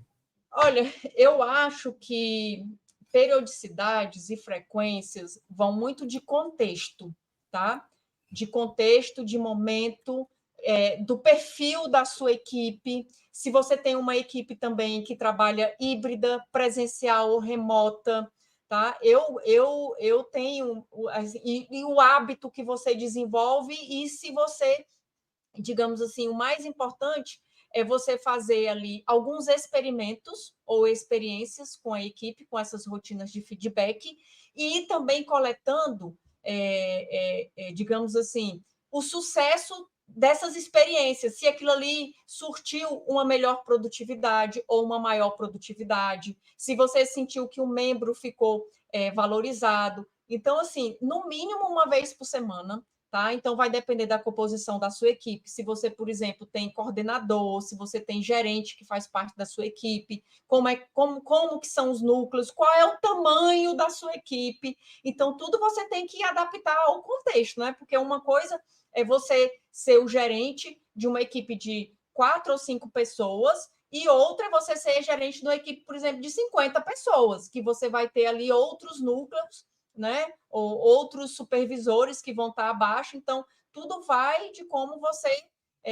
Olha, eu acho que periodicidades e frequências vão muito de contexto, tá? De contexto, de momento, do perfil da sua equipe. Se você tem uma equipe também que trabalha híbrida, presencial ou remota, tá? Eu tenho e o hábito que você desenvolve, e se você, digamos assim, o mais importante é você fazer ali alguns experimentos ou experiências com a equipe, com essas rotinas de feedback, e ir também coletando, digamos assim, o sucesso dessas experiências, se aquilo ali surtiu uma melhor produtividade ou uma maior produtividade, se você sentiu que o membro ficou valorizado. Então, assim, no mínimo uma vez por semana, tá? Então, vai depender da composição da sua equipe. Se você, por exemplo, tem coordenador, se você tem gerente que faz parte da sua equipe, como que são os núcleos, qual é o tamanho da sua equipe. Então, tudo você tem que adaptar ao contexto, né? Porque uma coisa é você ser o gerente de uma equipe de 4 ou 5 pessoas, e outra é você ser gerente de uma equipe, por exemplo, de 50 pessoas, que você vai ter ali outros núcleos, né? Ou outros supervisores que vão estar abaixo. Então, tudo vai de como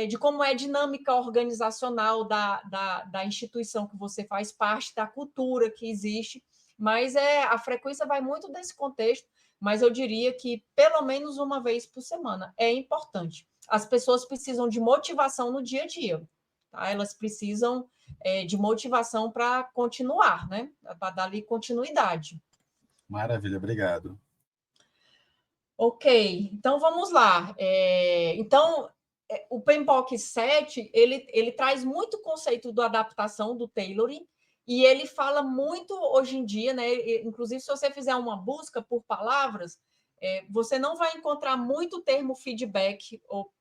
de como é a dinâmica organizacional da instituição que você faz parte, da cultura que existe. Mas a frequência vai muito desse contexto, mas eu diria que pelo menos uma vez por semana é importante. As pessoas precisam de motivação no dia a dia, tá? Elas precisam de motivação para continuar, né? Para dar ali continuidade. Maravilha, obrigado. Ok, então vamos lá. Então, o PMBOK 7, ele traz muito o conceito da adaptação, do tailoring, e ele fala muito hoje em dia, né? Inclusive, se você fizer uma busca por palavras, você não vai encontrar muito o termo feedback ou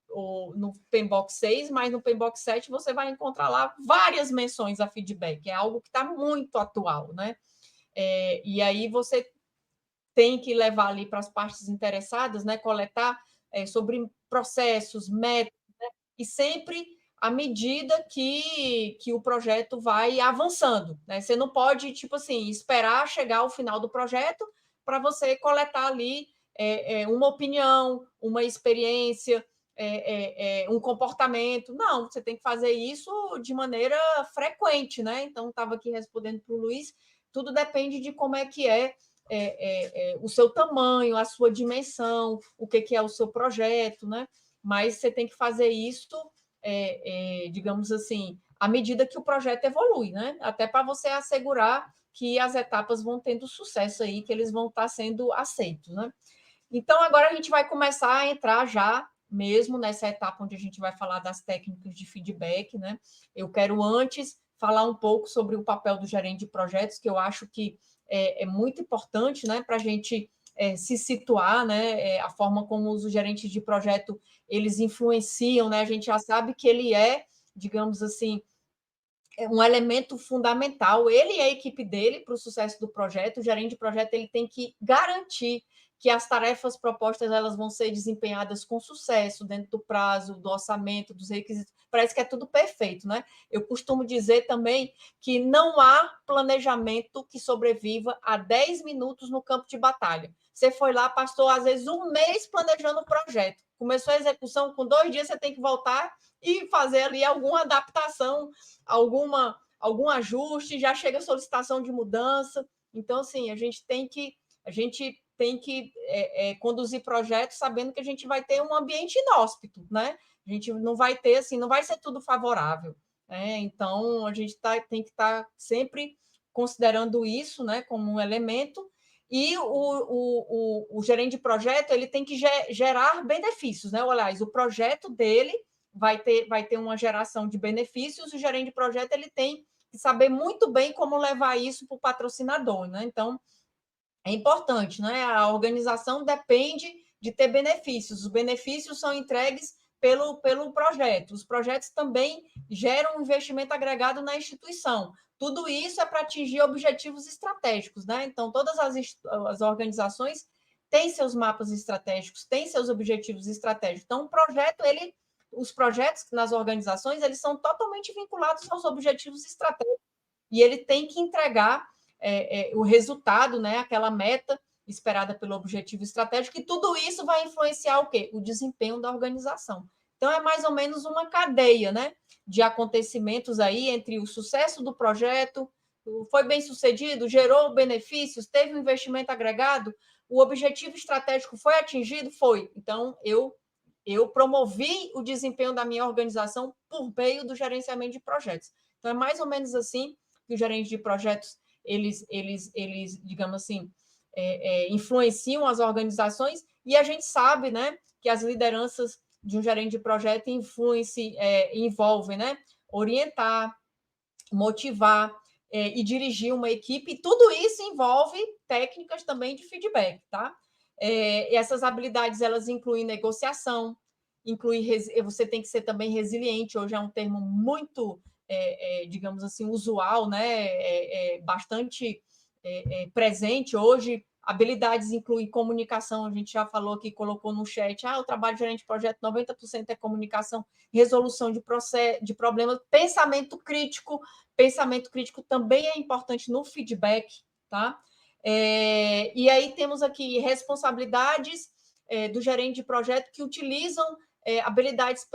no PMBOK 6, mas no PMBOK 7 você vai encontrar lá várias menções a feedback, é algo que está muito atual, né? E aí você tem que levar ali para as partes interessadas, né, coletar sobre processos, métodos, né, e sempre à medida que o projeto vai avançando, né? Você não pode, tipo assim, esperar chegar ao final do projeto para você coletar ali uma opinião, uma experiência, um comportamento. Não, você tem que fazer isso de maneira frequente, né? Então, estava aqui respondendo para o Luiz, tudo depende de como é que o seu tamanho, a sua dimensão, o que é o seu projeto, né? Mas você tem que fazer isso, digamos assim, à medida que o projeto evolui, né? Até para você assegurar que as etapas vão tendo sucesso aí, que eles vão estar sendo aceitos, né? Então, agora a gente vai começar a entrar já mesmo nessa etapa onde a gente vai falar das técnicas de feedback, né? Eu quero antes falar um pouco sobre o papel do gerente de projetos, que eu acho que é muito importante, né, para a gente se situar, né, a forma como os gerentes de projeto eles influenciam, né? A gente já sabe que ele digamos assim, um elemento fundamental, ele e a equipe dele, para o sucesso do projeto. O gerente de projeto ele tem que garantir que as tarefas propostas elas vão ser desempenhadas com sucesso, dentro do prazo, do orçamento, dos requisitos. Parece que é tudo perfeito, né? Eu costumo dizer também que não há planejamento que sobreviva a 10 minutos no campo de batalha. Você foi lá, passou às vezes um mês planejando o projeto, começou a execução, com 2 dias você tem que voltar e fazer ali alguma adaptação, algum ajuste, já chega a solicitação de mudança. Então, assim, a gente conduzir projetos sabendo que a gente vai ter um ambiente inóspito, né? A gente não vai ter, assim, não vai ser tudo favorável, né? Então, a gente tem que estar sempre considerando isso, né, como um elemento, e o gerente de projeto ele tem que gerar benefícios, né? Aliás, o projeto dele vai ter uma geração de benefícios, o gerente de projeto ele tem que saber muito bem como levar isso para o patrocinador, né? Então, é importante, né? A organização depende de ter benefícios. Os benefícios são entregues pelo projeto. Os projetos também geram um investimento agregado na instituição. Tudo isso é para atingir objetivos estratégicos, né? Então, todas as organizações têm seus mapas estratégicos, têm seus objetivos estratégicos. Então, os projetos nas organizações, eles são totalmente vinculados aos objetivos estratégicos e ele tem que entregar o resultado, né, aquela meta esperada pelo objetivo estratégico, e tudo isso vai influenciar o quê? O desempenho da organização. Então, é mais ou menos uma cadeia, né, de acontecimentos aí entre o sucesso do projeto, foi bem sucedido, gerou benefícios, teve um investimento agregado, o objetivo estratégico foi atingido? Foi. Então, eu promovi o desempenho da minha organização por meio do gerenciamento de projetos. Então, é mais ou menos assim que os gerentes de projetos, eles digamos assim, influenciam as organizações, e a gente sabe, né, que as lideranças de um gerente de projeto envolvem, né, orientar, motivar e dirigir uma equipe, e tudo isso envolve técnicas também de feedback, tá? E essas habilidades, elas incluem negociação, você tem que ser também resiliente, hoje é um termo muito, digamos assim, usual, né? Bastante presente hoje. Habilidades incluem comunicação, a gente já falou aqui, colocou no chat, o trabalho de gerente de projeto, 90% é comunicação, resolução de problemas, pensamento crítico também é importante no feedback, tá? E aí temos aqui responsabilidades do gerente de projeto que utilizam habilidades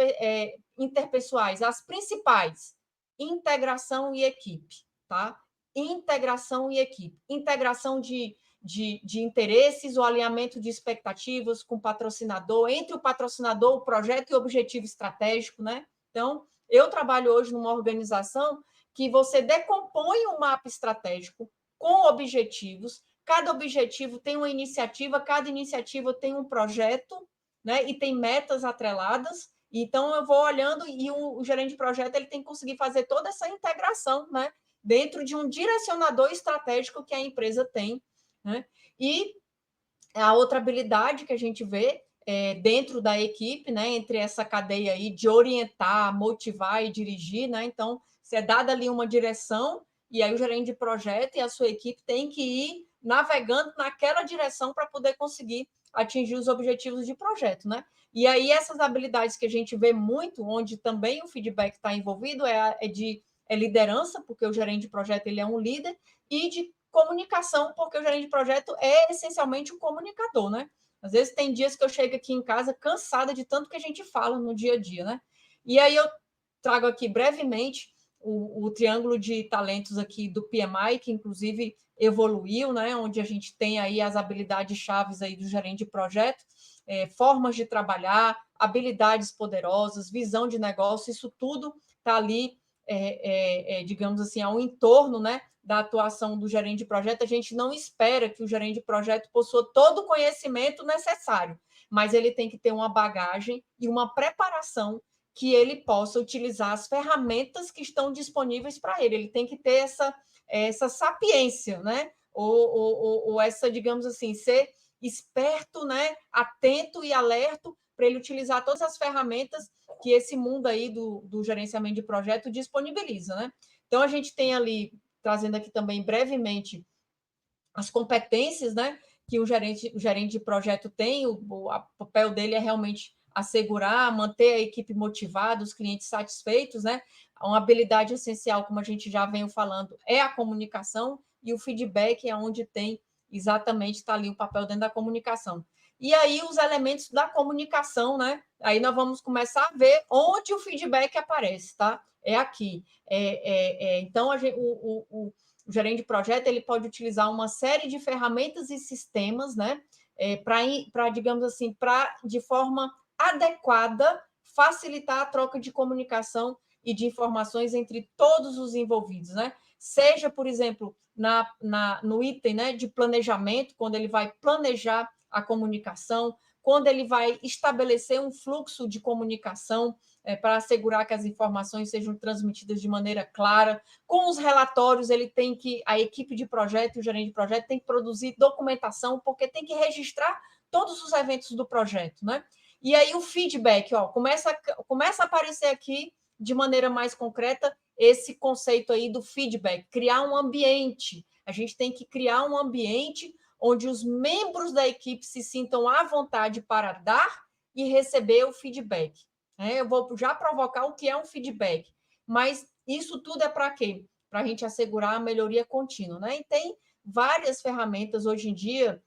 interpessoais, as principais: integração e equipe, tá? Integração e equipe, integração de interesses, o alinhamento de expectativas com o patrocinador, entre o patrocinador, o projeto e o objetivo estratégico, né? Então, eu trabalho hoje numa organização que você decompõe um mapa estratégico com objetivos, cada objetivo tem uma iniciativa, cada iniciativa tem um projeto, né? E tem metas atreladas. Então, eu vou olhando e o gerente de projeto ele tem que conseguir fazer toda essa integração, né? Dentro de um direcionador estratégico que a empresa tem, né? E a outra habilidade que a gente vê dentro da equipe, né? Entre essa cadeia aí de orientar, motivar e dirigir, né? Então, se é dada ali uma direção, e aí o gerente de projeto e a sua equipe tem que ir navegando naquela direção para poder conseguir atingir os objetivos de projeto, né? E aí essas habilidades que a gente vê muito, onde também o feedback está envolvido, é liderança, porque o gerente de projeto ele é um líder, e de comunicação, porque o gerente de projeto é essencialmente um comunicador, né? Às vezes tem dias que eu chego aqui em casa cansada de tanto que a gente fala no dia a dia, né? E aí eu trago aqui brevemente o triângulo de talentos aqui do PMI, que inclusive evoluiu, né? Onde a gente tem aí as habilidades chaves aí do gerente de projeto, formas de trabalhar, habilidades poderosas, visão de negócio, isso tudo está ali, digamos assim, ao entorno, né, da atuação do gerente de projeto. A gente não espera que o gerente de projeto possua todo o conhecimento necessário, mas ele tem que ter uma bagagem e uma preparação que ele possa utilizar as ferramentas que estão disponíveis para ele. Ele tem que ter essa sapiência, né? Ou essa, digamos assim, ser esperto, né? Atento e alerto para ele utilizar todas as ferramentas que esse mundo aí do gerenciamento de projeto disponibiliza, né? Então, a gente tem ali, trazendo aqui também brevemente, as competências, né, que o gerente de projeto tem. O papel dele é realmente assegurar, manter a equipe motivada, os clientes satisfeitos, né? Uma habilidade essencial, como a gente já veio falando, é a comunicação, e o feedback é onde tem exatamente, está ali o papel dentro da comunicação. E aí os elementos da comunicação, né? Aí nós vamos começar a ver onde o feedback aparece, tá? É aqui. Então, o gerente de projeto ele pode utilizar uma série de ferramentas e sistemas, né, para, digamos assim, de forma adequada, facilitar a troca de comunicação e de informações entre todos os envolvidos, né? Seja, por exemplo, no item, né, de planejamento, quando ele vai planejar a comunicação, quando ele vai estabelecer um fluxo de comunicação para assegurar que as informações sejam transmitidas de maneira clara. Com os relatórios, a equipe de projeto e o gerente de projeto tem que produzir documentação, porque tem que registrar todos os eventos do projeto, né? E aí o feedback, começa a aparecer aqui de maneira mais concreta esse conceito aí do feedback, criar um ambiente. A gente tem que criar um ambiente onde os membros da equipe se sintam à vontade para dar e receber o feedback. Eu vou já provocar o que é um feedback, mas isso tudo é para quê? Para a gente assegurar a melhoria contínua, né? E tem várias ferramentas hoje em dia.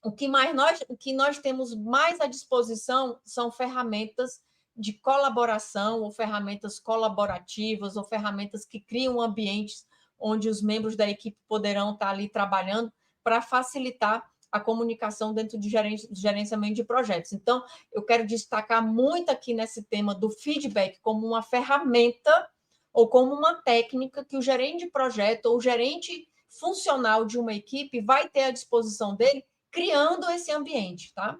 O que nós temos mais à disposição são ferramentas de colaboração, ou ferramentas colaborativas, ou ferramentas que criam ambientes onde os membros da equipe poderão estar ali trabalhando para facilitar a comunicação dentro de gerenciamento de projetos. Então, eu quero destacar muito aqui nesse tema do feedback como uma ferramenta ou como uma técnica que o gerente de projeto ou o gerente funcional de uma equipe vai ter à disposição dele, criando esse ambiente, tá?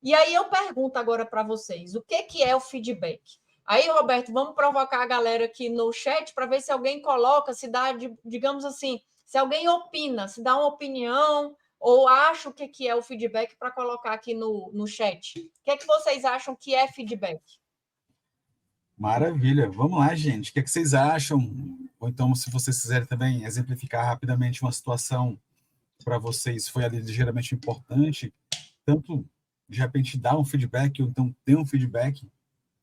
E aí eu pergunto agora para vocês, o que é o feedback? Aí, Roberto, vamos provocar a galera aqui no chat para ver se alguém coloca, se dá, digamos assim, se alguém opina, se dá uma opinião ou acha o que é o feedback para colocar aqui no chat. O que é que vocês acham que é feedback? Maravilha. Vamos lá, gente. O que vocês acham? Ou então, se vocês quiserem também exemplificar rapidamente uma situação para vocês foi ali ligeiramente importante, tanto de repente dar um feedback ou então ter um feedback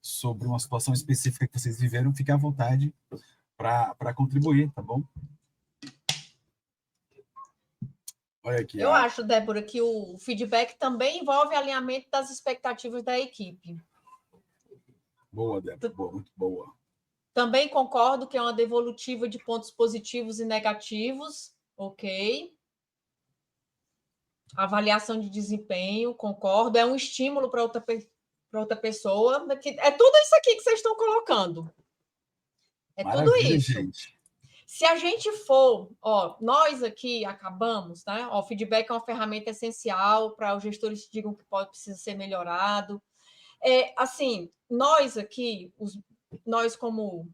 sobre uma situação específica que vocês viveram, fique à vontade para contribuir, tá bom? Olha aqui. Eu acho, Débora, que o feedback também envolve alinhamento das expectativas da equipe. Boa, Débora. Boa, muito boa. Também concordo que é uma devolutiva de pontos positivos e negativos, ok. Avaliação de desempenho, concordo. É um estímulo para outra pessoa. É tudo isso aqui que vocês estão colocando. É Maravilha, tudo isso. Gente. Se a gente for, nós aqui acabamos, né? O feedback é uma ferramenta essencial para os gestores que digam que precisa ser melhorado. Assim, nós aqui, nós como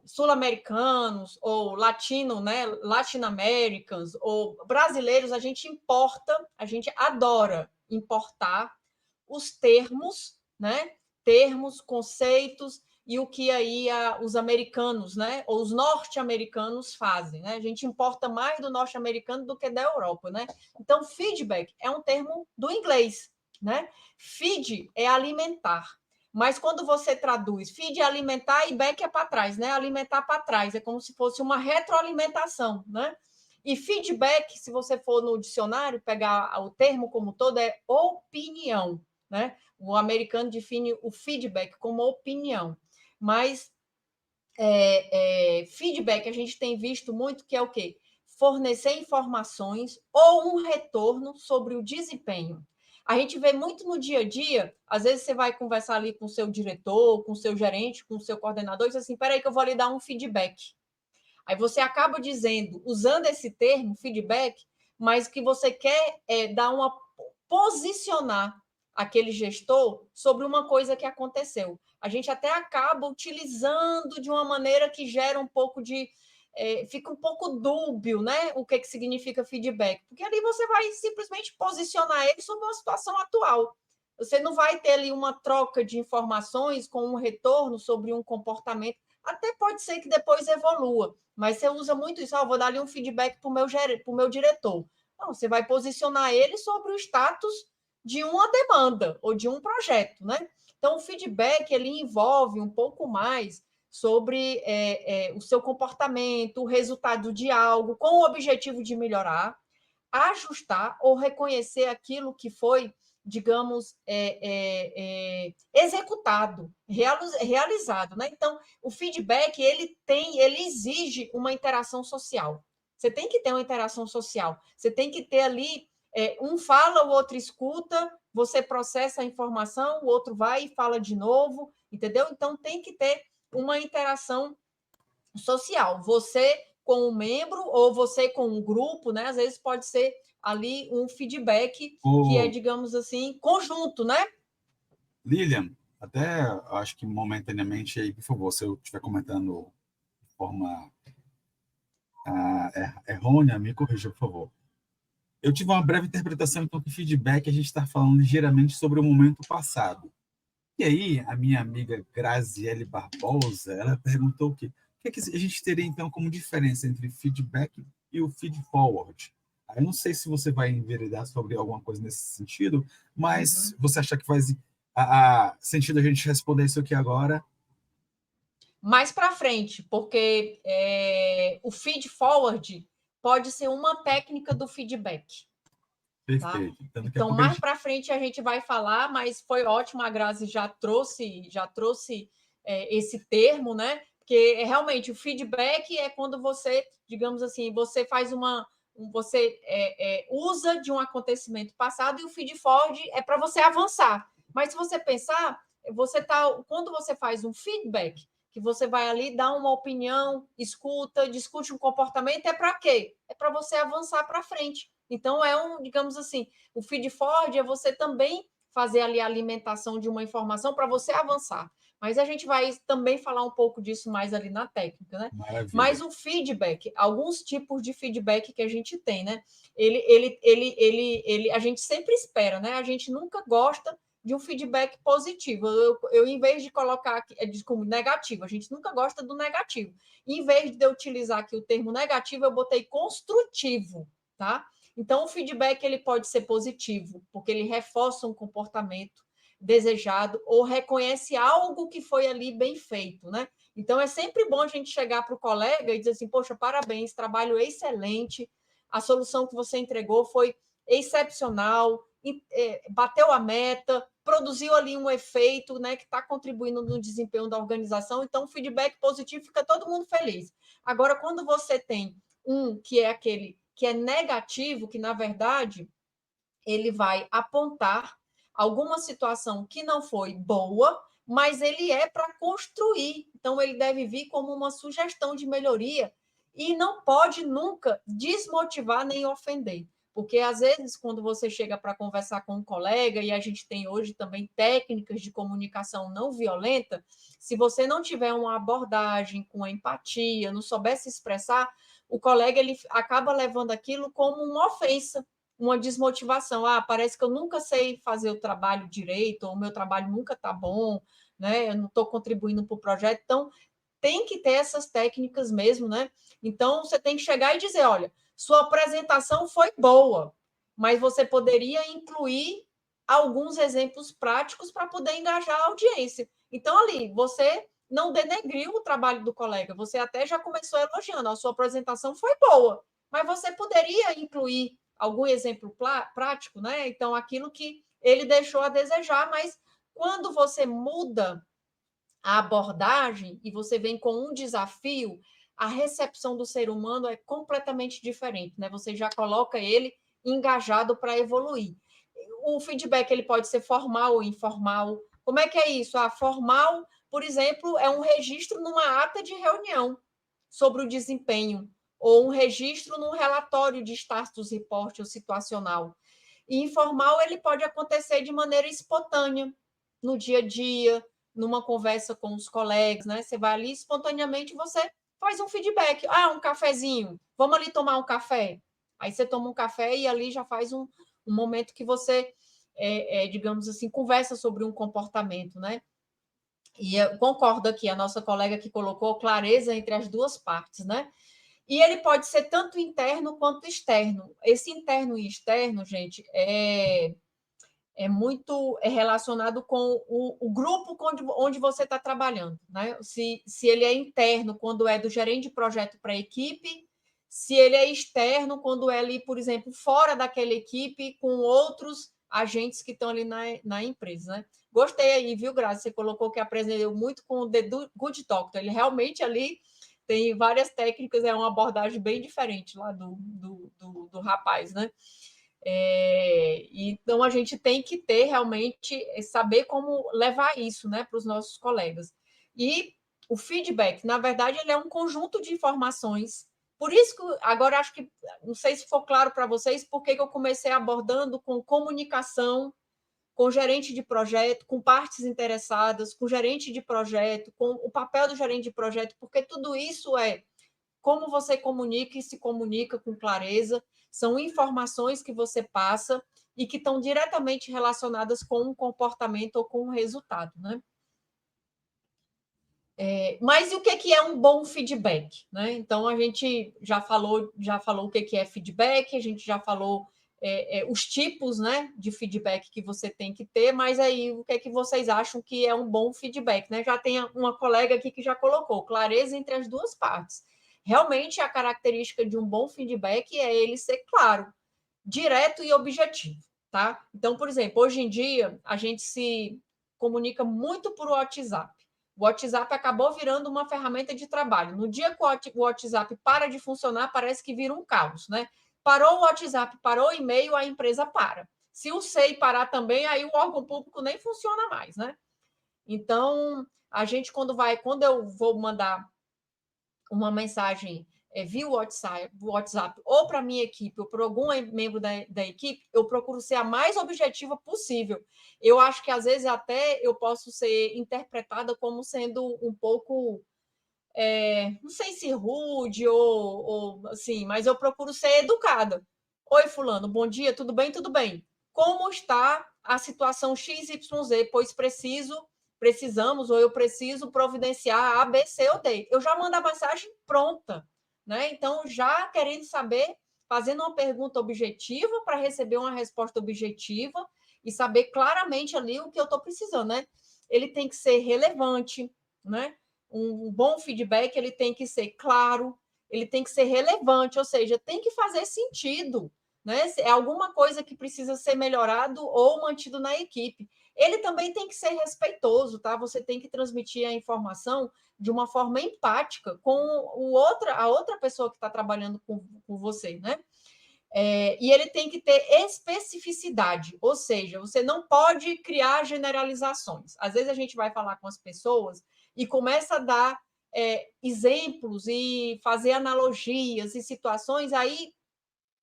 sul-americanos ou latino-americanos ou brasileiros, a gente adora importar os termos, né? Termos, conceitos e o que aí os americanos, né? Ou os norte-americanos fazem, né? A gente importa mais do norte-americano do que da Europa, né? Então, feedback é um termo do inglês, né? Feed é alimentar. Mas quando você traduz, feed é alimentar e back é para trás, né? Alimentar para trás, é como se fosse uma retroalimentação, né? E feedback, se você for no dicionário, pegar o termo como todo, é opinião, né? O americano define o feedback como opinião. Mas feedback a gente tem visto muito que é o quê? Fornecer informações ou um retorno sobre o desempenho. A gente vê muito no dia a dia, às vezes você vai conversar ali com o seu diretor, com o seu gerente, com o seu coordenador, e diz assim, peraí que eu vou lhe dar um feedback. Aí você acaba dizendo, usando esse termo, feedback, mas que você quer posicionar aquele gestor sobre uma coisa que aconteceu. A gente até acaba utilizando de uma maneira que gera um pouco de... fica um pouco dúbio, né? O que significa feedback. Porque ali você vai simplesmente posicionar ele sobre uma situação atual. Você não vai ter ali uma troca de informações com um retorno sobre um comportamento. Até pode ser que depois evolua, mas você usa muito isso. Vou dar ali um feedback para o meu diretor. Não, você vai posicionar ele sobre o status de uma demanda ou de um projeto, né? Então, o feedback ele envolve um pouco mais sobre o seu comportamento, o resultado de algo, com o objetivo de melhorar, ajustar ou reconhecer aquilo que foi, digamos, executado, realizado, né? Então, o feedback, ele exige uma interação social. Você tem que ter uma interação social. Você tem que ter ali, um fala, o outro escuta, você processa a informação, o outro vai e fala de novo, entendeu? Então, tem que ter uma interação social. Você com um membro ou você com um grupo, né? Às vezes pode ser ali um feedback que é, digamos assim, conjunto, né? Lilian, até acho que momentaneamente aí, por favor, se eu estiver comentando de forma errônea, me corrija, por favor. Eu tive uma breve interpretação, então, que feedback a gente está falando ligeiramente sobre o momento passado. E aí, a minha amiga Graziele Barbosa, ela perguntou o quê? O que a gente teria, então, como diferença entre feedback e o feed forward? Eu não sei se você vai enveredar sobre alguma coisa nesse sentido, mas você acha que faz sentido a gente responder isso aqui agora? Mais para frente, porque o feed forward pode ser uma técnica do feedback. Perfeito. Tá? Então, mais para frente a gente vai falar, mas foi ótimo, a Grazi já trouxe esse termo, né? Porque realmente o feedback é quando você, digamos assim, você faz você usa de um acontecimento passado, e o feed forward é para você avançar. Mas se você pensar, quando você faz um feedback, que você vai ali dar uma opinião, escuta, discute um comportamento, é para quê? É para você avançar para frente. Então, digamos assim, o feed forward é você também fazer ali a alimentação de uma informação para você avançar. Mas a gente vai também falar um pouco disso mais ali na técnica, né? Maravilha. Mas o feedback, alguns tipos de feedback que a gente tem, né? A gente sempre espera, né? A gente nunca gosta de um feedback positivo. Eu em vez de colocar aqui, como negativo, a gente nunca gosta do negativo. Em vez de eu utilizar aqui o termo negativo, eu botei construtivo, tá? Então, o feedback ele pode ser positivo, porque ele reforça um comportamento desejado ou reconhece algo que foi ali bem feito, né? Então, é sempre bom a gente chegar para o colega e dizer assim, poxa, parabéns, trabalho excelente, a solução que você entregou foi excepcional, bateu a meta, produziu ali um efeito, né, que está contribuindo no desempenho da organização. Então, o feedback positivo, fica todo mundo feliz. Agora, quando você tem que é aquele que é negativo, que, na verdade, ele vai apontar alguma situação que não foi boa, mas ele é para construir. Então, ele deve vir como uma sugestão de melhoria e não pode nunca desmotivar nem ofender. Porque, às vezes, quando você chega para conversar com um colega, e a gente tem hoje também técnicas de comunicação não violenta, se você não tiver uma abordagem com empatia, não souber se expressar, o colega ele acaba levando aquilo como uma ofensa, uma desmotivação. Parece que eu nunca sei fazer o trabalho direito, ou o meu trabalho nunca está bom, né? Eu não estou contribuindo para o projeto. Então, tem que ter essas técnicas mesmo, né? Então, você tem que chegar e dizer, olha, sua apresentação foi boa, mas você poderia incluir alguns exemplos práticos para poder engajar a audiência. Então, ali, você não denegriu o trabalho do colega, você até já começou elogiando, a sua apresentação foi boa, mas você poderia incluir algum exemplo prático, né? Então, aquilo que ele deixou a desejar, mas quando você muda a abordagem e você vem com um desafio, a recepção do ser humano é completamente diferente, né? Você já coloca ele engajado para evoluir. O feedback ele pode ser formal ou informal. Como é que é isso? Formal, por exemplo, é um registro numa ata de reunião sobre o desempenho, ou um registro num relatório de status report ou situacional. E informal ele pode acontecer de maneira espontânea, no dia a dia, numa conversa com os colegas, né? Você vai ali espontaneamente, você faz um feedback. Um cafezinho, vamos ali tomar um café. Aí você toma um café e ali já faz um momento que você, digamos assim, conversa sobre um comportamento, né? E eu concordo aqui, a nossa colega que colocou clareza entre as duas partes, né? E ele pode ser tanto interno quanto externo. Esse interno e externo, gente, é muito relacionado com o grupo onde você está trabalhando, né? Se ele é interno, quando é do gerente de projeto para a equipe, se ele é externo, quando é ali, por exemplo, fora daquela equipe, com outros agentes que estão ali na empresa, né? Gostei aí, viu, Graça? Você colocou que aprendeu muito com o The Good Doctor. Ele realmente ali tem várias técnicas, é uma abordagem bem diferente lá do rapaz, né? Então, a gente tem que ter realmente, saber como levar isso, né, para os nossos colegas. E o feedback, na verdade, ele é um conjunto de informações. Por isso que agora acho que, não sei se ficou claro para vocês, porque eu comecei abordando com comunicação, com gerente de projeto, com partes interessadas, com gerente de projeto, com o papel do gerente de projeto, porque tudo isso é como você comunica e se comunica com clareza, são informações que você passa e que estão diretamente relacionadas com um comportamento ou com um resultado, né? Mas e o que é um bom feedback, né? Então, a gente já falou o que é feedback, a gente já falou os tipos, né, de feedback que você tem que ter, mas aí o que vocês acham que é um bom feedback, né? Já tem uma colega aqui que já colocou clareza entre as duas partes. Realmente, a característica de um bom feedback é ele ser claro, direto e objetivo, tá? Então, por exemplo, hoje em dia, a gente se comunica muito por WhatsApp. O WhatsApp acabou virando uma ferramenta de trabalho. No dia que o WhatsApp para de funcionar, parece que vira um caos, né? Parou o WhatsApp, parou o e-mail, a empresa para. Se o SEI parar também, aí o órgão público nem funciona mais, né? Então, a gente, quando eu vou mandar uma mensagem via WhatsApp ou para a minha equipe ou para algum membro da equipe, eu procuro ser a mais objetiva possível. Eu acho que, às vezes, até eu posso ser interpretada como sendo um pouco, não sei se rude ou assim, mas eu procuro ser educada. Oi, fulano, bom dia, tudo bem? Tudo bem. Como está a situação XYZ? Pois precisamos, ou eu preciso providenciar A, B, C ou D. Eu já mando a mensagem pronta, né? Então, já querendo saber, fazendo uma pergunta objetiva para receber uma resposta objetiva e saber claramente ali o que eu estou precisando, né? Ele tem que ser relevante, né? Um bom feedback, ele tem que ser claro, ele tem que ser relevante, ou seja, tem que fazer sentido, né? É alguma coisa que precisa ser melhorado ou mantido na equipe. Ele também tem que ser respeitoso, tá? Você tem que transmitir a informação de uma forma empática com a outra pessoa que está trabalhando com você, né? E ele tem que ter especificidade, ou seja, você não pode criar generalizações. Às vezes a gente vai falar com as pessoas e começa a dar exemplos e fazer analogias e situações, aí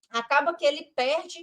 acaba que ele perde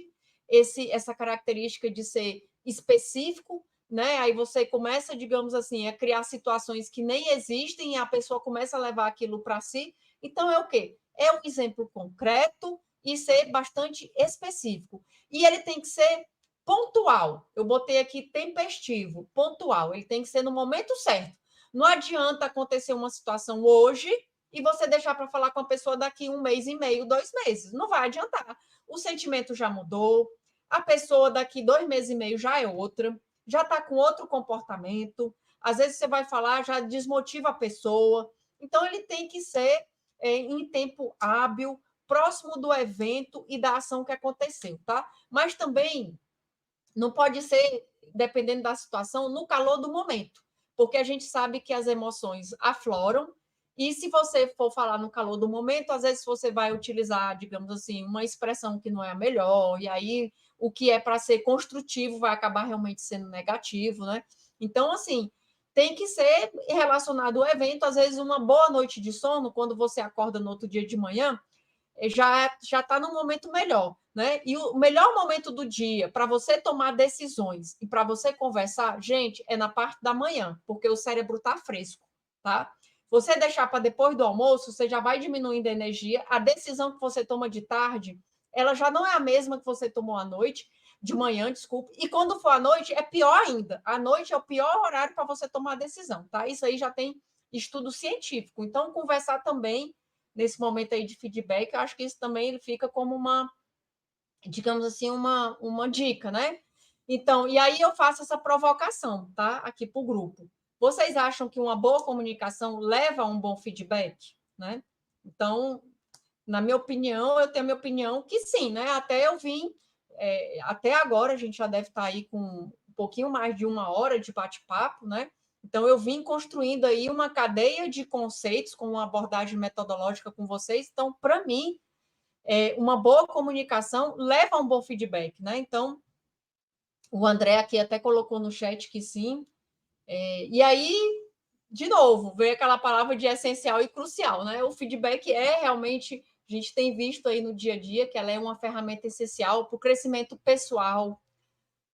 essa característica de ser específico, né? Aí você começa, digamos assim, a criar situações que nem existem e a pessoa começa a levar aquilo para si. Então, é o quê? É um exemplo concreto e ser bastante específico. E ele tem que ser pontual. Eu botei aqui tempestivo, pontual. Ele tem que ser no momento certo. Não adianta acontecer uma situação hoje e você deixar para falar com a pessoa daqui 1 mês e meio, 2 meses. Não vai adiantar. O sentimento já mudou, a pessoa daqui 2 meses e meio já é outra, já está com outro comportamento. Às vezes você vai falar, já desmotiva a pessoa. Então, ele tem que ser em tempo hábil, próximo do evento e da ação que aconteceu, tá? Mas também não pode ser, dependendo da situação, no calor do momento, porque a gente sabe que as emoções afloram e se você for falar no calor do momento, às vezes você vai utilizar, digamos assim, uma expressão que não é a melhor, e aí o que é para ser construtivo vai acabar realmente sendo negativo, né? Então, assim, tem que ser relacionado ao evento, às vezes uma boa noite de sono, quando você acorda no outro dia de manhã, já está no momento melhor, né? E o melhor momento do dia para você tomar decisões e para você conversar, gente, é na parte da manhã, porque o cérebro está fresco, tá? Você deixar para depois do almoço, você já vai diminuindo a energia. A decisão que você toma de tarde, ela já não é a mesma que você tomou à noite, de manhã, desculpe. E quando for à noite, é pior ainda. À noite é o pior horário para você tomar a decisão, tá? Isso aí já tem estudo científico. Então, conversar também nesse momento aí de feedback, eu acho que isso também ele fica como uma, digamos assim, uma dica, né? Então, e aí eu faço essa provocação, tá? Aqui para o grupo. Vocês acham que uma boa comunicação leva a um bom feedback, né? Então, na minha opinião, eu tenho a minha opinião que sim, né? Até eu vim até agora a gente já deve estar aí com um pouquinho mais de 1 hora de bate-papo, né? Então, eu vim construindo aí uma cadeia de conceitos com uma abordagem metodológica com vocês. Então, para mim, uma boa comunicação leva a um bom feedback, né? Então, o André aqui até colocou no chat que sim. E aí, de novo, veio aquela palavra de essencial e crucial, né? O feedback realmente, a gente tem visto aí no dia a dia que ela é uma ferramenta essencial para o crescimento pessoal,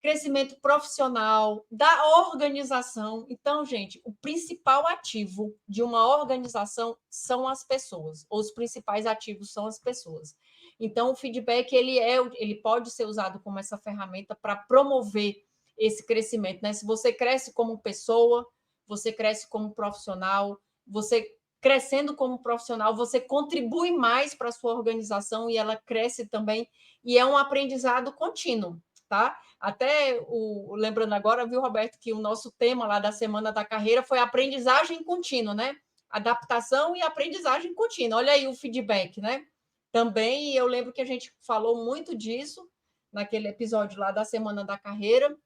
crescimento profissional, da organização. Então, gente, o principal ativo de uma organização são as pessoas. Os principais ativos são as pessoas. Então, o feedback ele pode ser usado como essa ferramenta para promover esse crescimento, né? Se você cresce como pessoa, você cresce como profissional, você crescendo como profissional, você contribui mais para a sua organização e ela cresce também, e é um aprendizado contínuo, tá? Até lembrando agora, viu, Roberto, que o nosso tema lá da Semana da Carreira foi aprendizagem contínua, né? Adaptação e aprendizagem contínua. Olha aí o feedback, né? Também eu lembro que a gente falou muito disso naquele episódio lá da Semana da Carreira.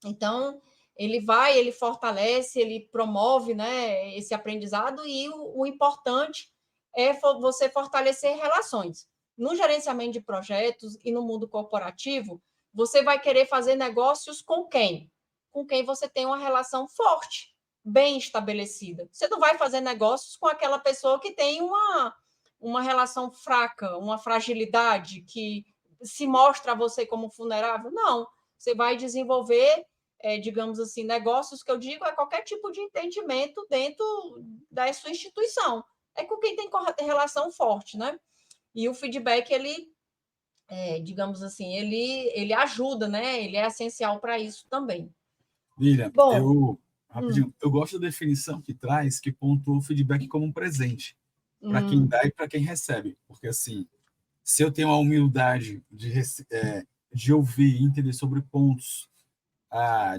Então, ele fortalece, ele promove, né, esse aprendizado, e o importante é você fortalecer relações. No gerenciamento de projetos e no mundo corporativo, você vai querer fazer negócios com quem? Com quem você tem uma relação forte, bem estabelecida. Você não vai fazer negócios com aquela pessoa que tem uma relação fraca, uma fragilidade, que se mostra a você como vulnerável. Não, você vai desenvolver, digamos assim, negócios, que eu digo, é qualquer tipo de entendimento dentro da sua instituição. É com quem tem relação forte, né? E o feedback, ele, digamos assim, ele ajuda, né? Ele é essencial para isso também. Miriam, Bom, rapidinho, eu gosto da definição que traz, que pontua o feedback como um presente, para quem dá e para quem recebe. Porque, assim, se eu tenho a humildade de ouvir e entender sobre pontos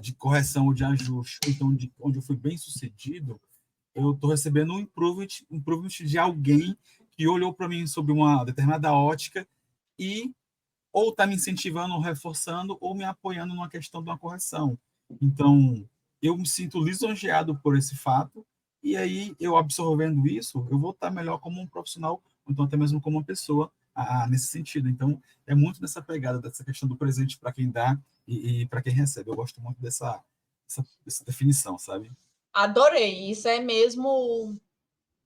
de correção ou de ajuste, ou então onde eu fui bem sucedido, eu estou recebendo um improvement de alguém que olhou para mim sob uma determinada ótica e ou está me incentivando, reforçando, ou me apoiando numa questão de uma correção. Então, eu me sinto lisonjeado por esse fato, e aí, eu absorvendo isso, eu vou estar melhor como um profissional, ou então até mesmo como uma pessoa, nesse sentido. Então, é muito nessa pegada, dessa questão do presente para quem dá e para quem recebe. Eu gosto muito dessa definição, sabe? adorei. Isso é mesmo.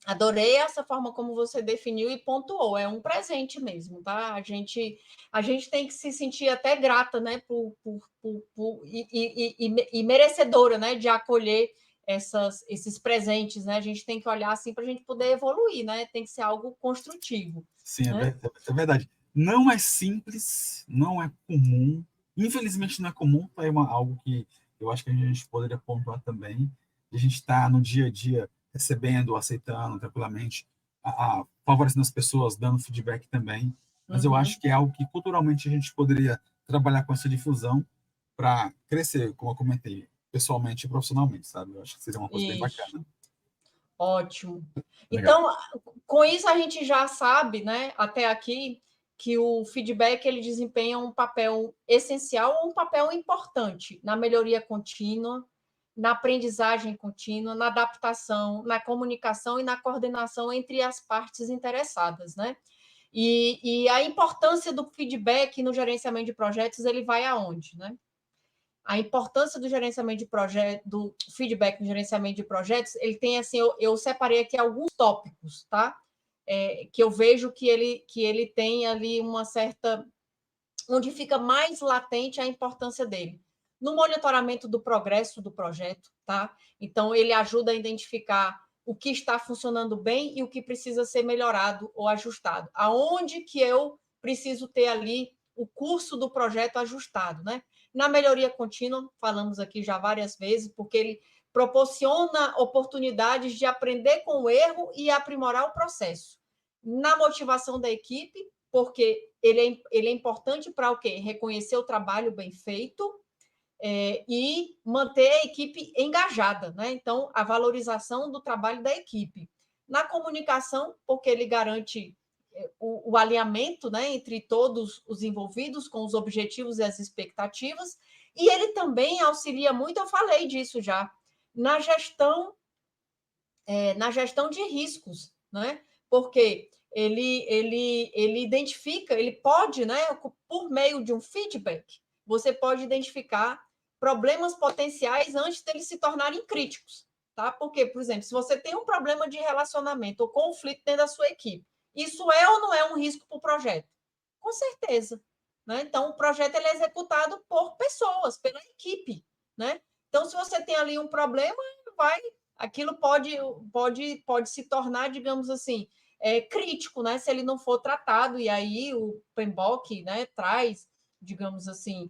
Adorei essa forma como você definiu e pontuou. É um presente mesmo, tá? A gente tem que se sentir até grata, né? E merecedora, né? De acolher esses presentes, né? A gente tem que olhar assim para a gente poder evoluir, né? Tem que ser algo construtivo. Sim, Né? é verdade. Não é simples, não é comum. Infelizmente, não é comum. Tá aí algo que eu acho que a gente poderia pontuar também. A gente está no dia a dia recebendo, aceitando tranquilamente, favorecendo as pessoas, dando feedback também. Mas eu acho que é algo que culturalmente a gente poderia trabalhar com essa difusão para crescer, como eu comentei, pessoalmente e profissionalmente, sabe? Eu acho que seria uma coisa bem bacana. Ótimo. Legal. Então, com isso a gente já sabe, né, até aqui, que o feedback ele desempenha um papel essencial ou um papel importante na melhoria contínua, na aprendizagem contínua, na adaptação, na comunicação e na coordenação entre as partes interessadas, né? E a importância do feedback no gerenciamento de projetos, ele vai aonde, né? A importância do gerenciamento de projetos, do feedback no gerenciamento de projetos, ele tem assim, eu separei aqui alguns tópicos, tá? Que eu vejo que ele tem ali uma certa, onde fica mais latente a importância dele. No monitoramento do progresso do projeto, tá? Então, ele ajuda a identificar o que está funcionando bem e o que precisa ser melhorado ou ajustado. Aonde que eu preciso ter ali o curso do projeto ajustado, né? Na melhoria contínua, falamos aqui já várias vezes, porque ele proporciona oportunidades de aprender com o erro e aprimorar o processo. Na motivação da equipe, porque ele é importante para o quê? Reconhecer o trabalho bem feito e manter a equipe engajada, né? Então, a valorização do trabalho da equipe. Na comunicação, porque ele garante o alinhamento, né, entre todos os envolvidos com os objetivos e as expectativas, e ele também auxilia muito, eu falei disso já, na gestão de riscos, né? Porque ele identifica, ele pode, né, por meio de um feedback, você pode identificar problemas potenciais antes deles se tornarem críticos, tá? Porque, por exemplo, se você tem um problema de relacionamento ou conflito dentro da sua equipe, isso é ou não é um risco para o projeto? Com certeza, né? Então, o projeto ele é executado por pessoas, pela equipe, né? Então, se você tem ali um problema, aquilo pode se tornar, digamos assim, crítico, né? Se ele não for tratado, e aí o PMBOK, né, traz, digamos assim,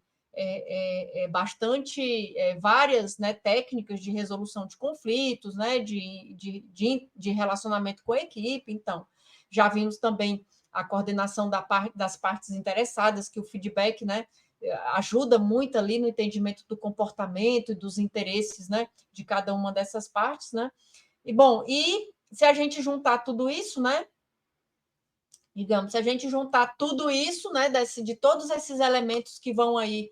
bastante várias, né, técnicas de resolução de conflitos, né, de relacionamento com a equipe. Então, já vimos também a coordenação das partes interessadas, que o feedback, né, ajuda muito ali no entendimento do comportamento e dos interesses, né, de cada uma dessas partes, né? E se a gente juntar tudo isso, né, digamos, se a gente juntar tudo isso, né, de todos esses elementos que vão aí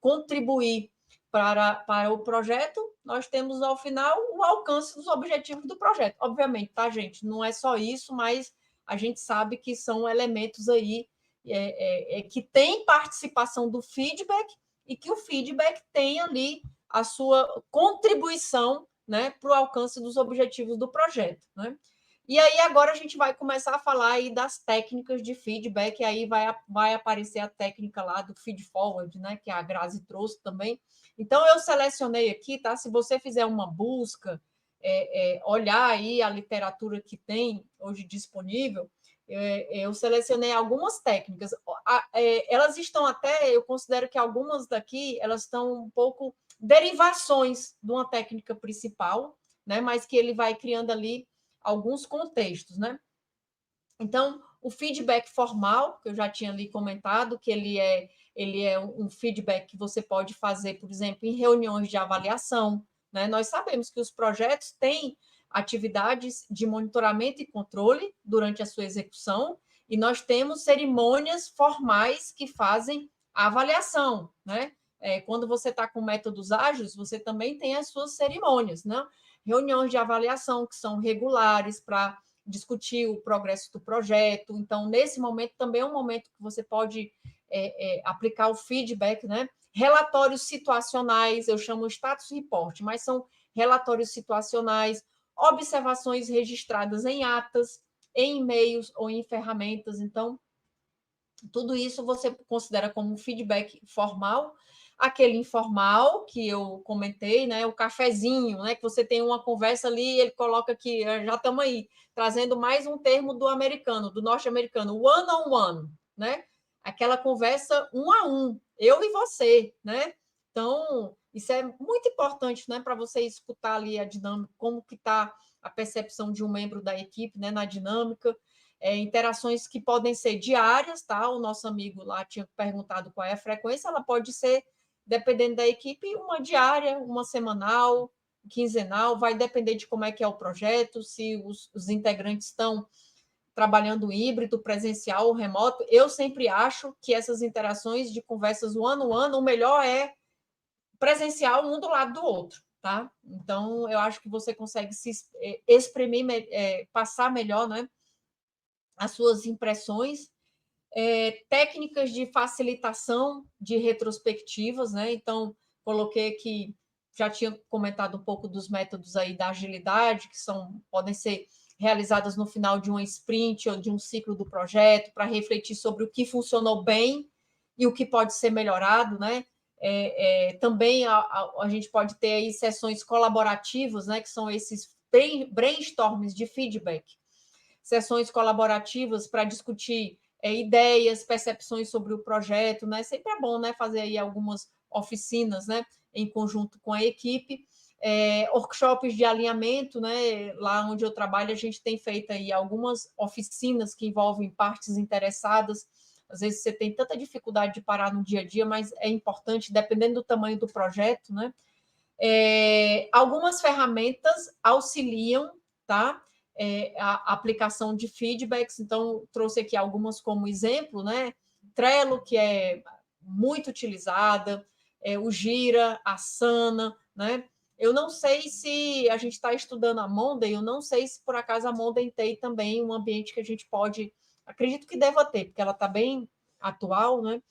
contribuir para o projeto, nós temos, ao final, o alcance dos objetivos do projeto. Obviamente, tá, gente? Não é só isso, mas a gente sabe que são elementos aí que tem participação do feedback e que o feedback tem ali a sua contribuição, né, para o alcance dos objetivos do projeto, né? E aí agora a gente vai começar a falar aí das técnicas de feedback, e aí vai aparecer a técnica lá do feed forward, né, que a Grazi trouxe também. Então eu selecionei aqui, tá? Se você fizer uma busca, olhar aí a literatura que tem hoje disponível, eu selecionei algumas técnicas. Elas estão até, eu considero que algumas daqui, elas estão um pouco derivações de uma técnica principal, né, mas que ele vai criando ali alguns contextos, né? Então, o feedback formal, que eu já tinha ali comentado, que ele é um feedback que você pode fazer, por exemplo, em reuniões de avaliação, né? Nós sabemos que os projetos têm atividades de monitoramento e controle durante a sua execução, e nós temos cerimônias formais que fazem a avaliação, né? Quando você está com métodos ágeis, você também tem as suas cerimônias, né? Reuniões de avaliação que são regulares para discutir o progresso do projeto. Então, nesse momento, também é um momento que você pode aplicar o feedback, né? Relatórios situacionais, eu chamo status report, mas são relatórios situacionais, observações registradas em atas, em e-mails ou em ferramentas. Então, tudo isso você considera como um feedback formal. Aquele informal que eu comentei, né, o cafezinho, né, que você tem uma conversa ali, ele coloca aqui, já estamos aí, trazendo mais um termo do americano, do norte-americano, one-on-one, né? Aquela conversa um a um, eu e você, né? Então, isso é muito importante, né, para você escutar ali a dinâmica, como que está a percepção de um membro da equipe, né, na dinâmica. Interações que podem ser diárias, tá? O nosso amigo lá tinha perguntado qual é a frequência, ela pode ser, dependendo da equipe, uma diária, uma semanal, quinzenal, vai depender de como é que é o projeto, se os integrantes estão trabalhando híbrido, presencial ou remoto. Eu sempre acho que essas interações de conversas one-on-one, o melhor é presencial um do lado do outro, tá? Então, eu acho que você consegue se exprimir, passar melhor, né, as suas impressões, técnicas de facilitação de retrospectivas, né? Então, coloquei aqui, já tinha comentado um pouco dos métodos aí da agilidade, que podem ser realizadas no final de uma sprint ou de um ciclo do projeto, para refletir sobre o que funcionou bem e o que pode ser melhorado, né? Também a gente pode ter aí sessões colaborativas, né? Que são esses brainstorms de feedback, sessões colaborativas para discutir ideias, percepções sobre o projeto, né? Sempre é bom, né, fazer aí algumas oficinas, né, em conjunto com a equipe, workshops de alinhamento, né? Lá onde eu trabalho, a gente tem feito aí algumas oficinas que envolvem partes interessadas. Às vezes você tem tanta dificuldade de parar no dia a dia, mas é importante, dependendo do tamanho do projeto, né? Algumas ferramentas auxiliam, tá? a aplicação de feedbacks. Então, trouxe aqui algumas como exemplo, né? Trello, que é muito utilizada, o Gira, a Asana, né? Eu não sei se a gente está estudando a Monday, eu não sei se por acaso a Monday tem também um ambiente que a gente pode, acredito que deva ter, porque ela está bem atual, né?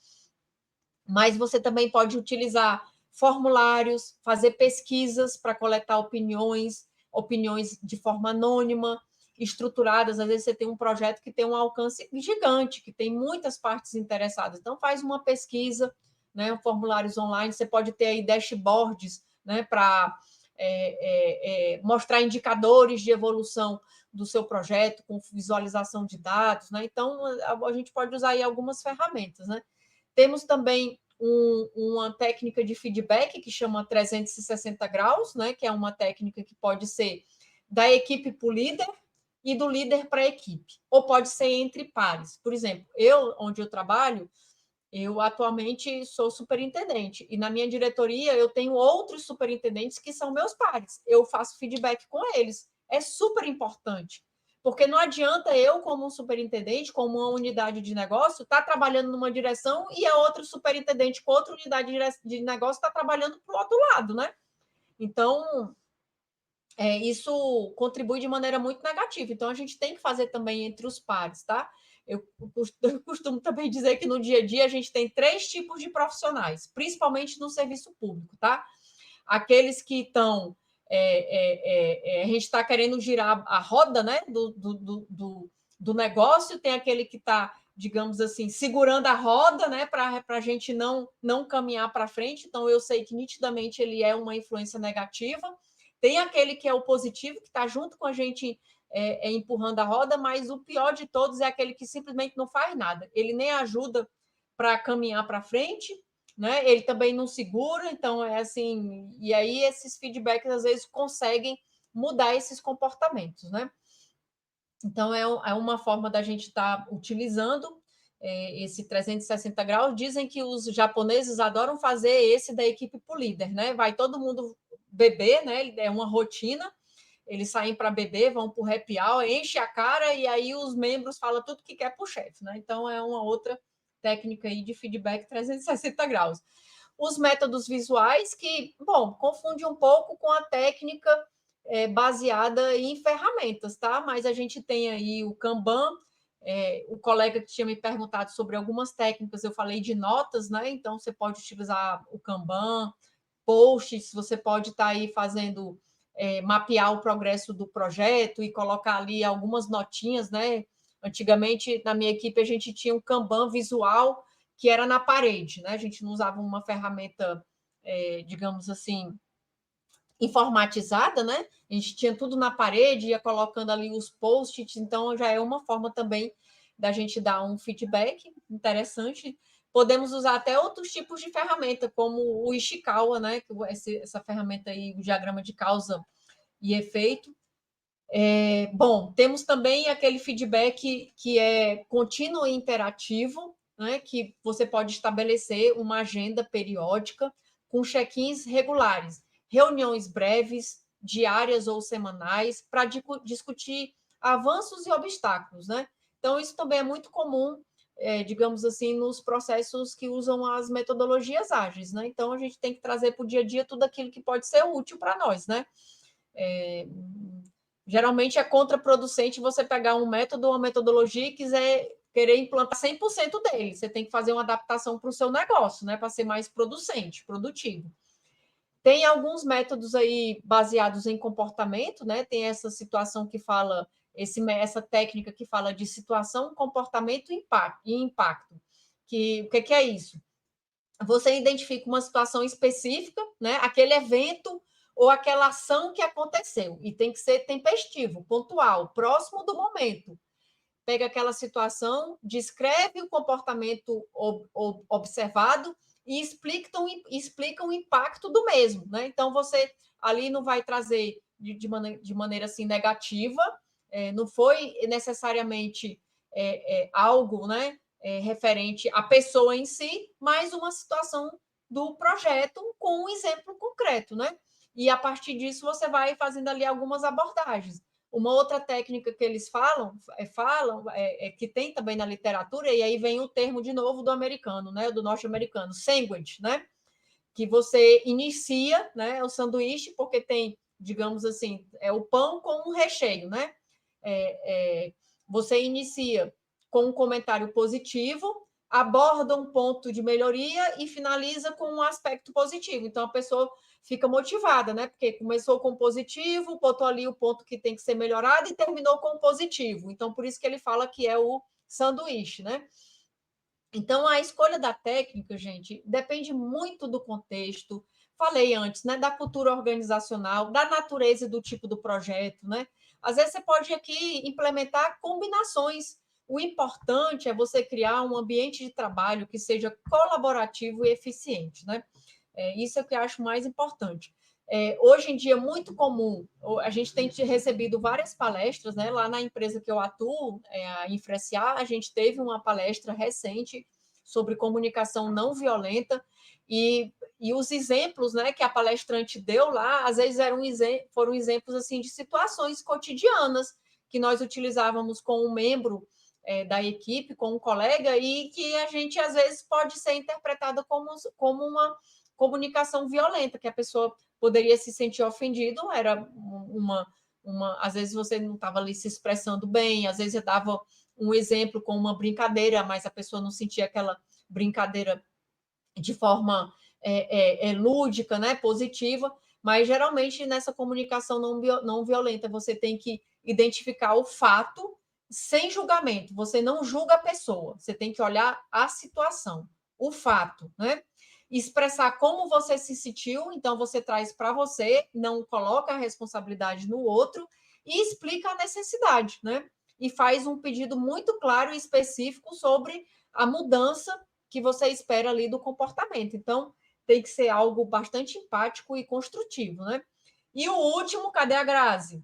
Mas você também pode utilizar formulários, fazer pesquisas para coletar opiniões de forma anônima, estruturadas. Às vezes você tem um projeto que tem um alcance gigante, que tem muitas partes interessadas. Então, faz uma pesquisa, né, formulários online. Você pode ter aí dashboards, né, para mostrar indicadores de evolução do seu projeto, com visualização de dados, né? Então, a gente pode usar aí algumas ferramentas, né? Temos também uma técnica de feedback que chama 360 graus, né? Que é uma técnica que pode ser da equipe para o líder e do líder para a equipe, ou pode ser entre pares. Por exemplo, onde eu trabalho, eu atualmente sou superintendente, e na minha diretoria eu tenho outros superintendentes que são meus pares. Eu faço feedback com eles. É super importante. Porque não adianta eu, como um superintendente, como uma unidade de negócio, estar trabalhando numa direção e a outro superintendente com outra unidade de negócio está trabalhando para o outro lado, né? Então, isso contribui de maneira muito negativa. Então, a gente tem que fazer também entre os pares, tá? Eu costumo também dizer que no dia a dia a gente tem 3 tipos de profissionais, principalmente no serviço público, tá? Aqueles que estão... a gente está querendo girar a roda, né, do negócio, tem aquele que está, digamos assim, segurando a roda, né, para a gente não caminhar para frente. Então, eu sei que nitidamente ele é uma influência negativa. Tem aquele que é o positivo, que está junto com a gente empurrando a roda, mas o pior de todos é aquele que simplesmente não faz nada. Ele nem ajuda para caminhar para frente, né? Ele também não segura, então é assim. E aí esses feedbacks às vezes conseguem mudar esses comportamentos, né? Então é uma forma da gente estar utilizando esse 360 graus. Dizem que os japoneses adoram fazer esse da equipe pro líder, né? Vai todo mundo beber, né? É uma rotina. Eles saem para beber, vão para o happy hour, enche a cara e aí os membros falam tudo que quer para o chefe, né? Então é uma outra técnica aí de feedback 360 graus. Os métodos visuais que, bom, confunde um pouco com a técnica baseada em ferramentas, tá? Mas a gente tem aí o Kanban, o colega que tinha me perguntado sobre algumas técnicas, eu falei de notas, né? Então você pode utilizar o Kanban, posts, você pode estar aí fazendo mapear o progresso do projeto e colocar ali algumas notinhas, né? Antigamente, na minha equipe, a gente tinha um Kanban visual que era na parede, né? A gente não usava uma ferramenta, digamos assim, informatizada, né? A gente tinha tudo na parede, ia colocando ali os post-its, então já é uma forma também da gente dar um feedback interessante. Podemos usar até outros tipos de ferramenta, como o Ishikawa, né? Essa ferramenta aí, o diagrama de causa e efeito. Bom, temos também aquele feedback que é contínuo e interativo, né? Que você pode estabelecer uma agenda periódica com check-ins regulares, reuniões breves, diárias ou semanais, para discutir avanços e obstáculos, né? Então, isso também é muito comum, digamos assim, nos processos que usam as metodologias ágeis, né? Então, a gente tem que trazer para o dia a dia tudo aquilo que pode ser útil para nós, né? Geralmente é contraproducente você pegar um método, uma metodologia e querer implantar 100% dele. Você tem que fazer uma adaptação para o seu negócio, né? Para ser mais produtivo. Tem alguns métodos aí baseados em comportamento, né? Tem essa situação que fala, essa técnica que fala de situação, comportamento e impacto. O que é isso? Você identifica uma situação específica, né? Aquele evento ou aquela ação que aconteceu, e tem que ser tempestivo, pontual, próximo do momento. Pega aquela situação, descreve o comportamento observado e explica o impacto do mesmo, né? Então, você ali não vai trazer de maneira assim negativa, não foi necessariamente algo, né, referente à pessoa em si, mas uma situação do projeto com um exemplo concreto, né? E a partir disso você vai fazendo ali algumas abordagens. Uma outra técnica que eles falam que tem também na literatura, e aí vem o termo de novo do americano, né, do norte-americano, sandwich, né, que você inicia, né, o sanduíche, porque tem, digamos assim, o pão com um recheio, né? Você inicia com um comentário positivo, aborda um ponto de melhoria e finaliza com um aspecto positivo. Então, a pessoa fica motivada, né? Porque começou com positivo, botou ali o ponto que tem que ser melhorado e terminou com positivo. Então, por isso que ele fala que é o sanduíche, né? Então, a escolha da técnica, gente, depende muito do contexto. Falei antes, né? Da cultura organizacional, da natureza e do tipo do projeto, né? Às vezes você pode aqui implementar combinações. O importante é você criar um ambiente de trabalho que seja colaborativo e eficiente, né? Isso é o que eu acho mais importante. Hoje em dia é muito comum, a gente tem recebido várias palestras, né? Lá na empresa que eu atuo, a Infra.SA, a gente teve uma palestra recente sobre comunicação não violenta e os exemplos, né, que a palestrante deu lá, às vezes foram exemplos assim de situações cotidianas que nós utilizávamos com um membro da equipe, com um colega, e que a gente às vezes pode ser interpretada como uma comunicação violenta, que a pessoa poderia se sentir ofendido, era às vezes você não estava ali se expressando bem, às vezes você dava um exemplo com uma brincadeira, mas a pessoa não sentia aquela brincadeira de forma lúdica, né, positiva, mas geralmente nessa comunicação não violenta você tem que identificar o fato sem julgamento, você não julga a pessoa, você tem que olhar a situação, o fato, né? Expressar como você se sentiu, então você traz para você, não coloca a responsabilidade no outro e explica a necessidade, né? E faz um pedido muito claro e específico sobre a mudança que você espera ali do comportamento. Então, tem que ser algo bastante empático e construtivo, né? E o último, cadê a Grazi?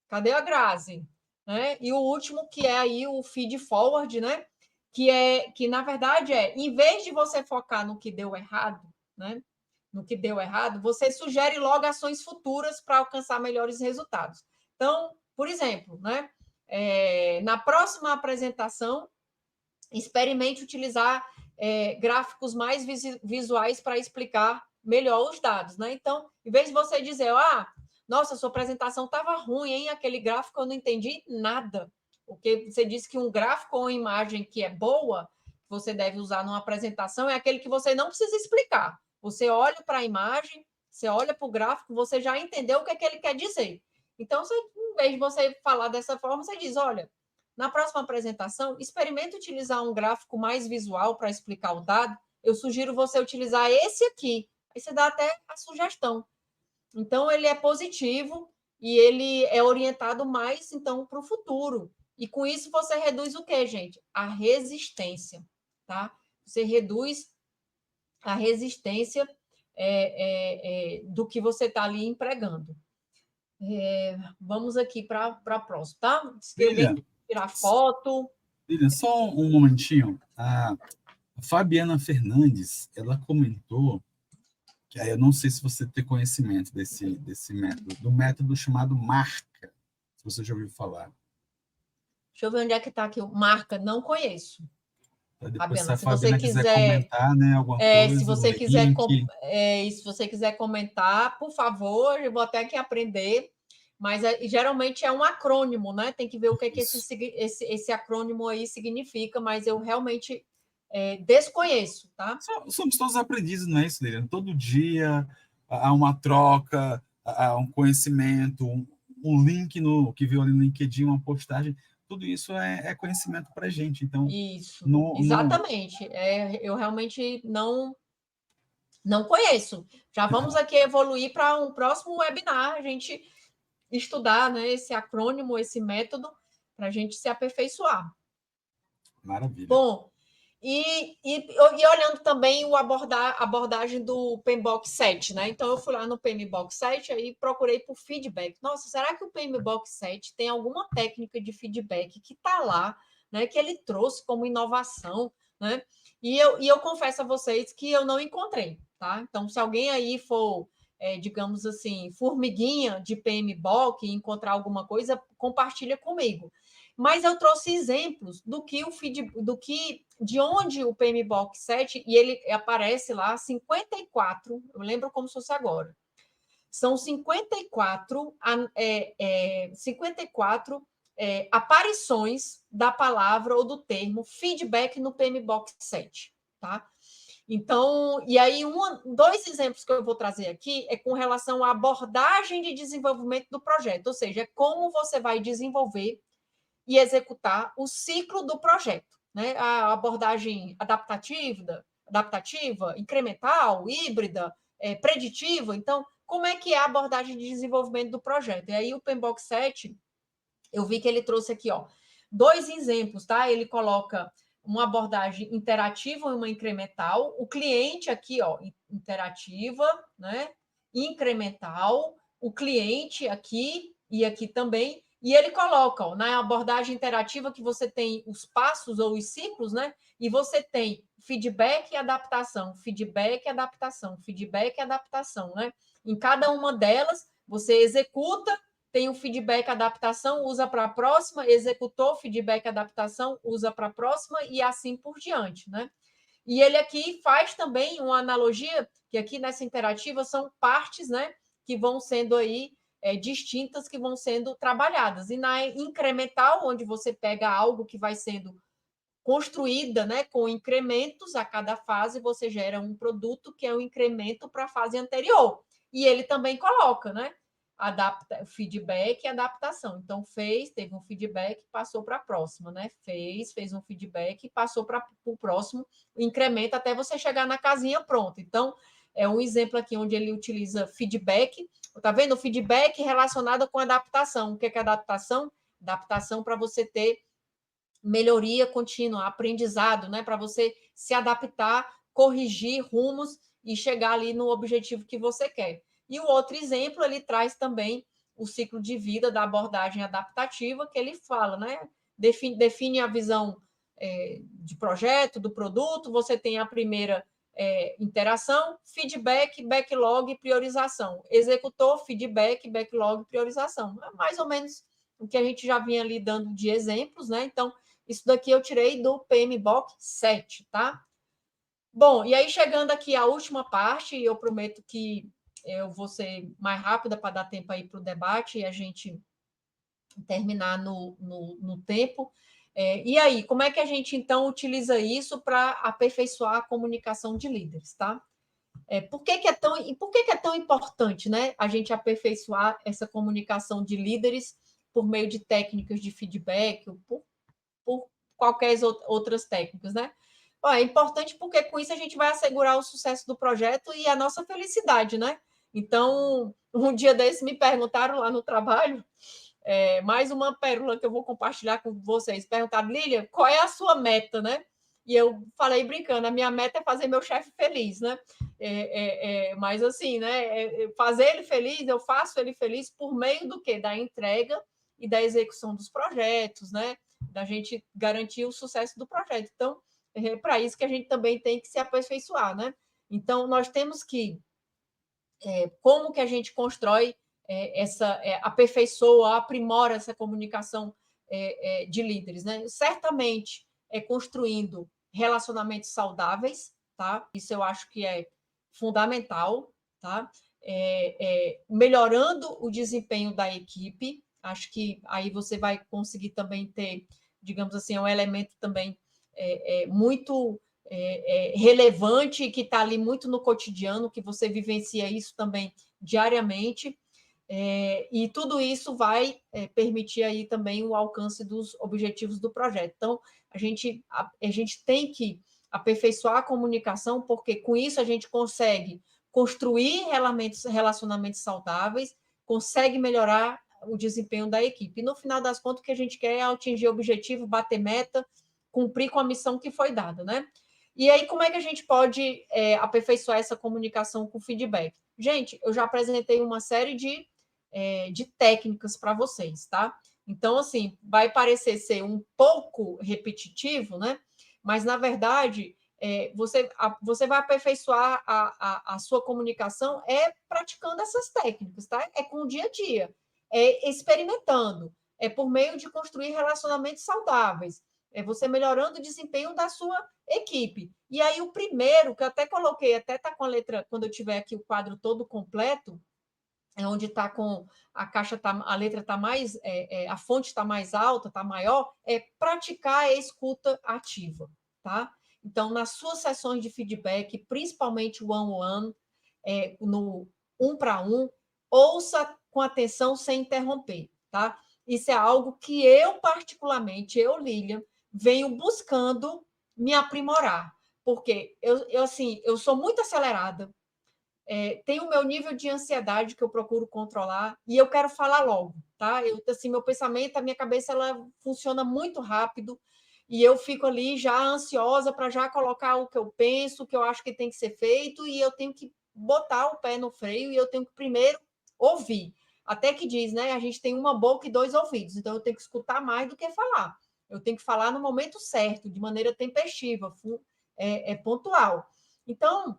Cadê a Grazi? Né? E o último, que é aí o feed forward, né? Que na verdade em vez de você focar no que deu errado, né? No que deu errado, você sugere logo ações futuras para alcançar melhores resultados. Então, por exemplo, né? Na próxima apresentação, experimente utilizar gráficos mais visuais para explicar melhor os dados, né? Então, em vez de você dizer, nossa, sua apresentação estava ruim, hein? Aquele gráfico eu não entendi nada. Porque você disse que um gráfico ou uma imagem que é boa, que você deve usar numa apresentação, é aquele que você não precisa explicar. Você olha para a imagem, você olha para o gráfico, você já entendeu o que ele quer dizer. Então, em vez de você falar dessa forma, você diz, olha, na próxima apresentação, experimente utilizar um gráfico mais visual para explicar o dado. Eu sugiro você utilizar esse aqui. Aí você dá até a sugestão. Então, ele é positivo e ele é orientado mais, então, para o futuro. E com isso você reduz o quê, gente? A resistência, tá? Você reduz a resistência do que você está ali empregando. Vamos aqui para a próxima, tá? Se alguém tirar foto. Lilian, só um momentinho. A Fabiana Fernandes, ela comentou que aí eu não sei se você tem conhecimento desse método, do método chamado marca, se você já ouviu falar. Deixa eu ver onde é que está aqui. Marca, não conheço. Depois, Fabiana, se a Fabiana quiser comentar, né, alguma coisa, se você link. Se você quiser comentar, por favor, eu vou até aqui aprender. Mas geralmente é um acrônimo, né? Tem que ver o que esse acrônimo aí significa, mas eu realmente desconheço, tá? Somos todos aprendizes, não é isso, Lilian? Todo dia há uma troca, há um conhecimento, um link que viu ali no LinkedIn, uma postagem. Tudo isso é conhecimento para a gente. Então, isso, exatamente. Eu realmente não conheço. Já vamos aqui evoluir para um próximo webinar, a gente estudar, né, esse acrônimo, esse método, para a gente se aperfeiçoar. Maravilha. Bom, e olhando também a abordagem do PMBOK 7, né? Então, eu fui lá no PMBOK 7 e procurei por feedback. Nossa, será que o PMBOK 7 tem alguma técnica de feedback que está lá, né? Que ele trouxe como inovação, né? E eu confesso a vocês que eu não encontrei, tá? Então, se alguém aí for digamos assim, formiguinha de PMBOK e encontrar alguma coisa, compartilha comigo. Mas eu trouxe exemplos de onde o PMBOK 7, e ele aparece lá 54, eu lembro como se fosse agora. São 54 aparições da palavra ou do termo feedback no PMBOK 7, tá? Então, e aí, dois exemplos que eu vou trazer aqui é com relação à abordagem de desenvolvimento do projeto, ou seja, é como você vai desenvolver e executar o ciclo do projeto, né? A abordagem adaptativa, incremental, híbrida, preditiva. Então, como é que é a abordagem de desenvolvimento do projeto? E aí, o PMBOK 7, eu vi que ele trouxe aqui, ó, dois exemplos, tá? Ele coloca uma abordagem interativa e uma incremental. O cliente aqui, ó, interativa, né? Incremental. O cliente aqui e aqui também. E ele coloca, ó, na abordagem interativa que você tem os passos ou os ciclos, né? E você tem feedback e adaptação, feedback e adaptação, feedback e adaptação, né? Em cada uma delas, você executa, tem o feedback, adaptação, usa para a próxima, executou, feedback, adaptação, usa para a próxima e assim por diante, né? E ele aqui faz também uma analogia, que aqui nessa interativa são partes, né, que vão sendo aí distintas, que vão sendo trabalhadas. E na incremental, onde você pega algo que vai sendo construída, né, com incrementos a cada fase, você gera um produto que é um incremento para a fase anterior. E ele também coloca, né, feedback e adaptação. Então, teve um feedback, passou para a próxima, né? Fez um feedback, passou para o próximo incremento até você chegar na casinha pronta. Então, é um exemplo aqui onde ele utiliza feedback. Tá vendo? O feedback relacionado com adaptação. O que é adaptação? Adaptação para você ter melhoria contínua, aprendizado, né? Para você se adaptar, corrigir rumos e chegar ali no objetivo que você quer. E o outro exemplo, ele traz também o ciclo de vida da abordagem adaptativa, que ele fala, né? Define a visão de projeto, do produto, você tem a primeira interação, feedback, backlog e priorização. Executor, feedback, backlog e priorização. É mais ou menos o que a gente já vinha ali dando de exemplos, né? Então, isso daqui eu tirei do PMBOK 7, tá? Bom, e aí chegando aqui à última parte, eu prometo que eu vou ser mais rápida para dar tempo aí para o debate e a gente terminar no tempo. E aí, como é que a gente, então, utiliza isso para aperfeiçoar a comunicação de líderes, tá? Por que é tão importante, né, a gente aperfeiçoar essa comunicação de líderes por meio de técnicas de feedback, por qualquer outras técnicas, né? É importante porque com isso a gente vai assegurar o sucesso do projeto e a nossa felicidade, né? Então, um dia desse me perguntaram lá no trabalho, mais uma pérola que eu vou compartilhar com vocês. Perguntaram, Lília, qual é a sua meta, né? E eu falei brincando, a minha meta é fazer meu chefe feliz, né? Mas assim, né? Fazer ele feliz, eu faço ele feliz por meio do quê? Da entrega e da execução dos projetos, né? Da gente garantir o sucesso do projeto. Então, é para isso que a gente também tem que se aperfeiçoar, né? Então, nós temos que como que a gente constrói aperfeiçoa, aprimora essa comunicação de líderes, né? Certamente é construindo relacionamentos saudáveis, tá? Isso eu acho que é fundamental, tá? Melhorando o desempenho da equipe, acho que aí você vai conseguir também ter, digamos assim, um elemento também muito relevante, que está ali muito no cotidiano, que você vivencia isso também diariamente, e tudo isso vai permitir aí também o alcance dos objetivos do projeto. Então, a gente tem que aperfeiçoar a comunicação, porque com isso a gente consegue construir relacionamentos saudáveis, consegue melhorar o desempenho da equipe. E no final das contas, o que a gente quer é atingir o objetivo, bater meta, cumprir com a missão que foi dada, né? E aí, como é que a gente pode aperfeiçoar essa comunicação com feedback? Gente, eu já apresentei uma série de técnicas para vocês, tá? Então, assim, vai parecer ser um pouco repetitivo, né? Mas, na verdade, você vai aperfeiçoar a sua comunicação praticando essas técnicas, tá? É com o dia a dia, é experimentando, é por meio de construir relacionamentos saudáveis, é você melhorando o desempenho da sua equipe. E aí o primeiro, que eu até coloquei, até tá com a letra, quando eu tiver aqui o quadro todo completo, é onde está com a letra está mais, a fonte está mais alta, está maior, é praticar a escuta ativa, tá? Então, nas suas sessões de feedback, principalmente o one-on-one, no 1-para-1, ouça com atenção sem interromper, tá? Isso é algo que eu, particularmente, Lilian, venho buscando me aprimorar, porque eu sou muito acelerada, tem o meu nível de ansiedade que eu procuro controlar e eu quero falar logo, tá? Meu pensamento, a minha cabeça, ela funciona muito rápido e eu fico ali já ansiosa para já colocar o que eu penso, o que eu acho que tem que ser feito e eu tenho que botar o pé no freio e eu tenho que primeiro ouvir. Até que diz, né? A gente tem uma boca e 2 ouvidos, então eu tenho que escutar mais do que falar. Eu tenho que falar no momento certo, de maneira tempestiva, pontual. Então,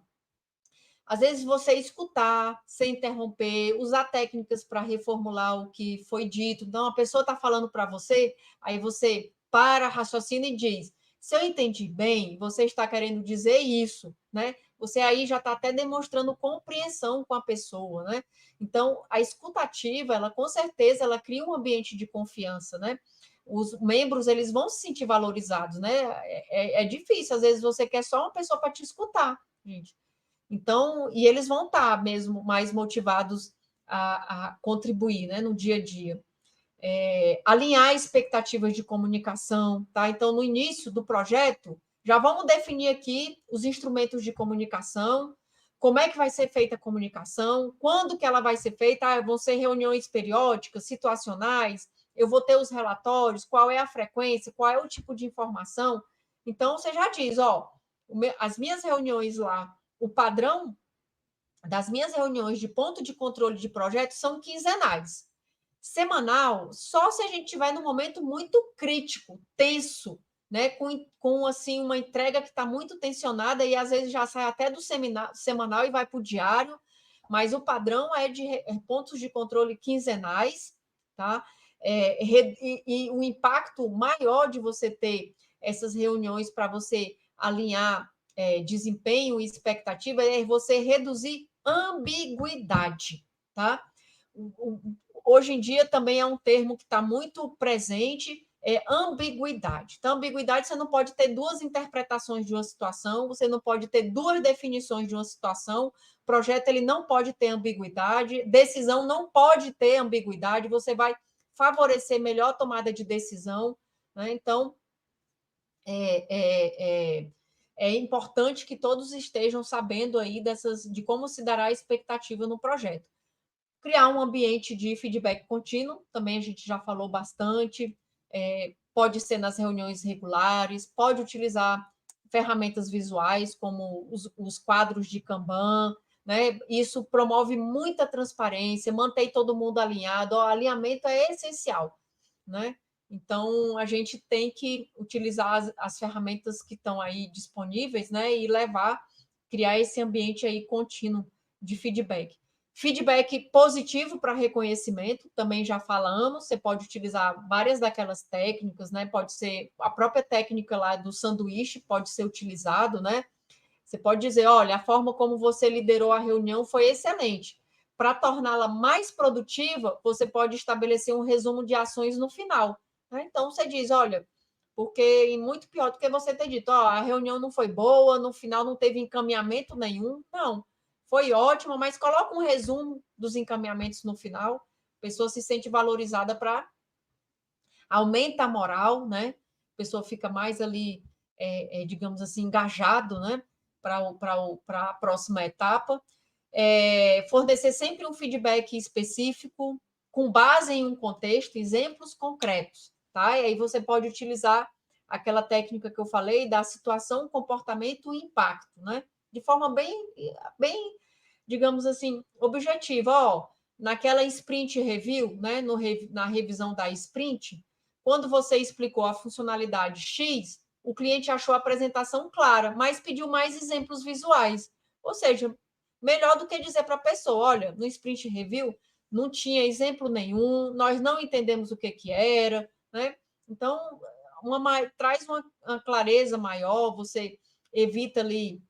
às vezes você escutar, sem interromper, usar técnicas para reformular o que foi dito. Então, a pessoa está falando para você, aí você para, raciocina e diz: se eu entendi bem, você está querendo dizer isso, né? Você aí já está até demonstrando compreensão com a pessoa, né? Então, a escutativa, ela com certeza, ela cria um ambiente de confiança, né? Os membros, eles vão se sentir valorizados, né? É difícil, às vezes você quer só uma pessoa para te escutar, gente. Então, e eles vão estar mesmo mais motivados a contribuir, né, no dia a dia. Alinhar expectativas de comunicação, tá? Então, no início do projeto, já vamos definir aqui os instrumentos de comunicação, como é que vai ser feita a comunicação, quando que ela vai ser feita, vão ser reuniões periódicas, situacionais, eu vou ter os relatórios, qual é a frequência, qual é o tipo de informação. Então, você já diz, as minhas reuniões lá, o padrão das minhas reuniões de ponto de controle de projeto são quinzenais. Semanal, só se a gente estiver num momento muito crítico, tenso, né? Com assim, uma entrega que está muito tensionada e às vezes já sai até do semanal e vai para o diário, mas o padrão é de pontos de controle quinzenais, tá? E o impacto maior de você ter essas reuniões para você alinhar desempenho e expectativa é você reduzir ambiguidade, tá? Hoje em dia também é um termo que está muito presente, ambiguidade. Então, ambiguidade, você não pode ter duas interpretações de uma situação, você não pode ter duas definições de uma situação, projeto ele não pode ter ambiguidade, decisão não pode ter ambiguidade, você vai favorecer melhor tomada de decisão, né? Então, é importante que todos estejam sabendo aí de como se dará a expectativa no projeto. Criar um ambiente de feedback contínuo, também a gente já falou bastante, pode ser nas reuniões regulares, pode utilizar ferramentas visuais, como os quadros de Kanban, né? Isso promove muita transparência, mantém todo mundo alinhado, o alinhamento é essencial, né? Então, a gente tem que utilizar as ferramentas que estão aí disponíveis, né? E criar esse ambiente aí contínuo de feedback. Feedback positivo para reconhecimento, também já falamos, você pode utilizar várias daquelas técnicas, né? Pode ser a própria técnica lá do sanduíche, pode ser utilizado, né? Você pode dizer, olha, a forma como você liderou a reunião foi excelente. Para torná-la mais produtiva, você pode estabelecer um resumo de ações no final. Né? Então, você diz, olha, porque muito pior do que você ter dito, a reunião não foi boa, no final não teve encaminhamento nenhum. Não, foi ótima, mas coloca um resumo dos encaminhamentos no final, a pessoa se sente valorizada para aumenta a moral, né? A pessoa fica mais ali, digamos assim, engajado, né? Para a próxima etapa. Fornecer sempre um feedback específico, com base em um contexto, exemplos concretos, tá? E aí você pode utilizar aquela técnica que eu falei da situação, comportamento e impacto, né? De forma bem, digamos assim, objetiva. Naquela sprint review, né? Na revisão da sprint, quando você explicou a funcionalidade X, o cliente achou a apresentação clara, mas pediu mais exemplos visuais. Ou seja, melhor do que dizer para a pessoa, olha, no Sprint Review não tinha exemplo nenhum, nós não entendemos o que era, né? Então, traz uma clareza maior, você evita ali,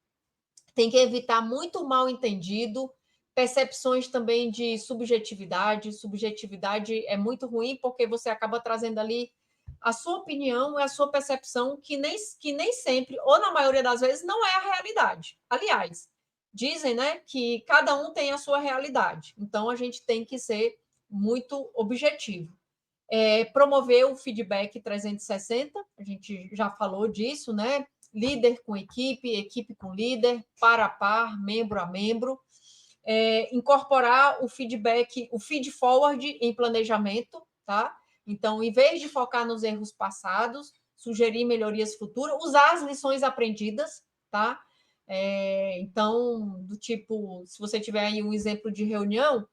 tem que evitar muito mal entendido, percepções também de subjetividade. Subjetividade é muito ruim porque você acaba trazendo ali a sua opinião e a sua percepção, que nem sempre, ou na maioria das vezes, não é a realidade. Aliás, dizem, né, que cada um tem a sua realidade. Então, a gente tem que ser muito objetivo. Promover o feedback 360, a gente já falou disso, né? Líder com equipe, equipe com líder, par a par, membro a membro. Incorporar o feedback, o feed forward em planejamento, tá? Então, em vez de focar nos erros passados, sugerir melhorias futuras, usar as lições aprendidas, tá? Então, do tipo, se você tiver aí um exemplo de reunião,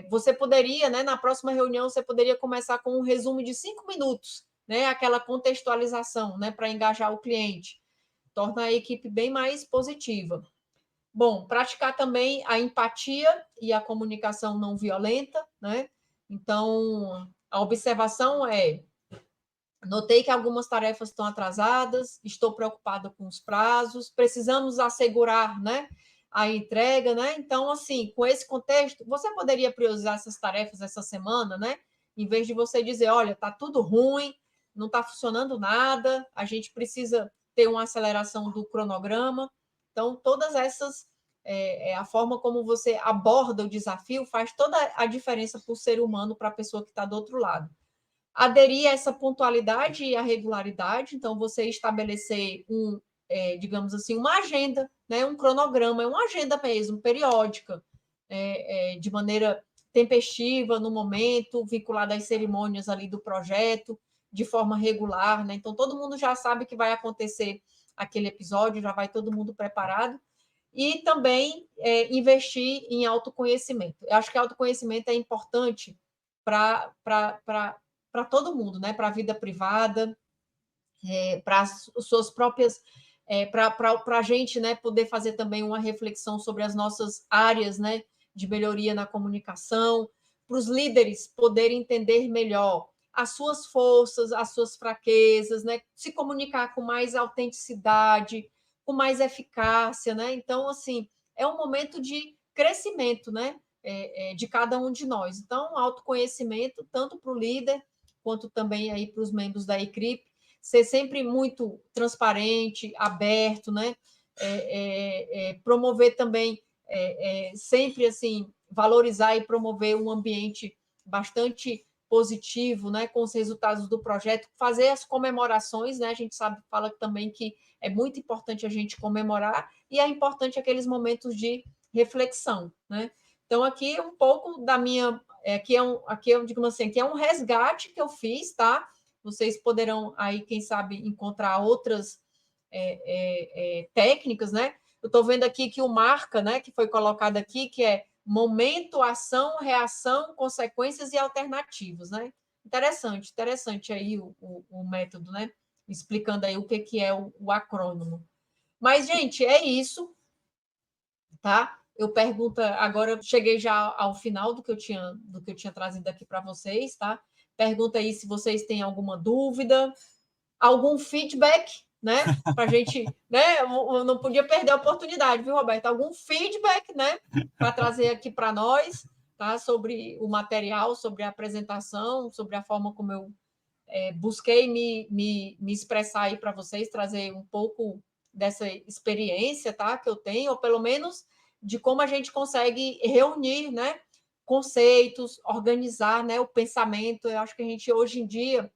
você poderia, né, na próxima reunião, você poderia começar com um resumo de 5 minutos, né? Aquela contextualização, né, para engajar o cliente. Torna a equipe bem mais positiva. Bom, praticar também a empatia e a comunicação não violenta, né? Então, a observação notei que algumas tarefas estão atrasadas, estou preocupada com os prazos, precisamos assegurar, né, a entrega, né? Então, assim, com esse contexto, você poderia priorizar essas tarefas essa semana, né? Em vez de você dizer, olha, está tudo ruim, não está funcionando nada, a gente precisa ter uma aceleração do cronograma. Então, todas essas, a forma como você aborda o desafio faz toda a diferença para o ser humano, para a pessoa que está do outro lado. Aderir a essa pontualidade e a regularidade, então você estabelecer digamos assim, uma agenda, né, um cronograma, uma agenda mesmo, periódica, de maneira tempestiva, no momento, vinculada às cerimônias ali do projeto, de forma regular, né? Então, todo mundo já sabe que vai acontecer aquele episódio, já vai todo mundo preparado. E também investir em autoconhecimento. Eu acho que autoconhecimento é importante para todo mundo, né? Para a vida privada, para as suas próprias, para a gente, né, poder fazer também uma reflexão sobre as nossas áreas, né, de melhoria na comunicação, para os líderes poderem entender melhor as suas forças, as suas fraquezas, né, se comunicar com mais autenticidade, com mais eficácia, né? Então, assim, é um momento de crescimento, né, de cada um de nós. Então, autoconhecimento tanto para o líder quanto também aí para os membros da equipe, ser sempre muito transparente, aberto, né? Promover também, sempre assim, valorizar e promover um ambiente bastante positivo, né? Com os resultados do projeto, fazer as comemorações, né? A gente fala também que é muito importante a gente comemorar e é importante aqueles momentos de reflexão, né? Então, aqui um pouco da minha... digamos assim, aqui é um resgate que eu fiz, tá? Vocês poderão aí, quem sabe, encontrar outras técnicas, né? Eu estou vendo aqui que o marca, né, que foi colocado aqui, que é momento, ação, reação, consequências e alternativas, né? Interessante aí o método, né? Explicando aí o que é o acrônimo. Mas, gente, é isso, tá? Eu pergunto, agora eu cheguei já ao final do que eu tinha trazido aqui para vocês, tá? Pergunta aí se vocês têm alguma dúvida, algum feedback, né? Para a gente, né? Eu não podia perder a oportunidade, viu, Roberto? Algum feedback, né? Para trazer aqui para nós, tá? Sobre o material, sobre a apresentação, sobre a forma como eu busquei me expressar aí para vocês, trazer um pouco dessa experiência, tá? Que eu tenho, ou pelo menos de como a gente consegue reunir, né? Conceitos, organizar, né? O pensamento. Eu acho que a gente hoje em dia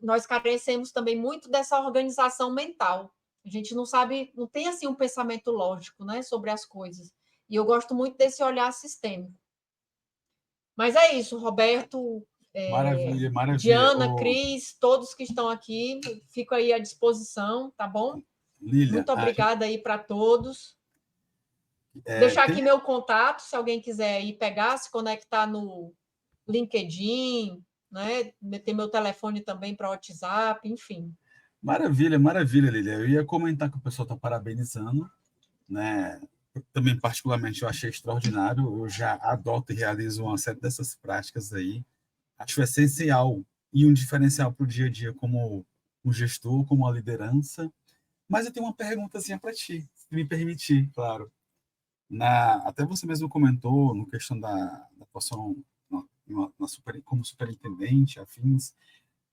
nós carecemos também muito dessa organização mental. A gente não sabe, não tem assim um pensamento lógico, né, sobre as coisas. E eu gosto muito desse olhar sistêmico. Mas é isso, Roberto, Maravilha, maravilha. Diana, Cris, todos que estão aqui, fico aí à disposição, tá bom? Lília, muito obrigada aí para todos. Deixar aqui meu contato, se alguém quiser ir pegar, se conectar no LinkedIn, né? Ter meu telefone também para WhatsApp, enfim. Maravilha, maravilha, Lilia. Eu ia comentar que o pessoal está parabenizando, né? Também, particularmente, eu achei extraordinário. Eu já adoto e realizo uma série dessas práticas aí. Acho essencial e um diferencial para o dia a dia como um gestor, como uma liderança. Mas eu tenho uma perguntazinha para ti, se me permitir, claro. Até você mesmo comentou no questão da atuação como superintendente, afins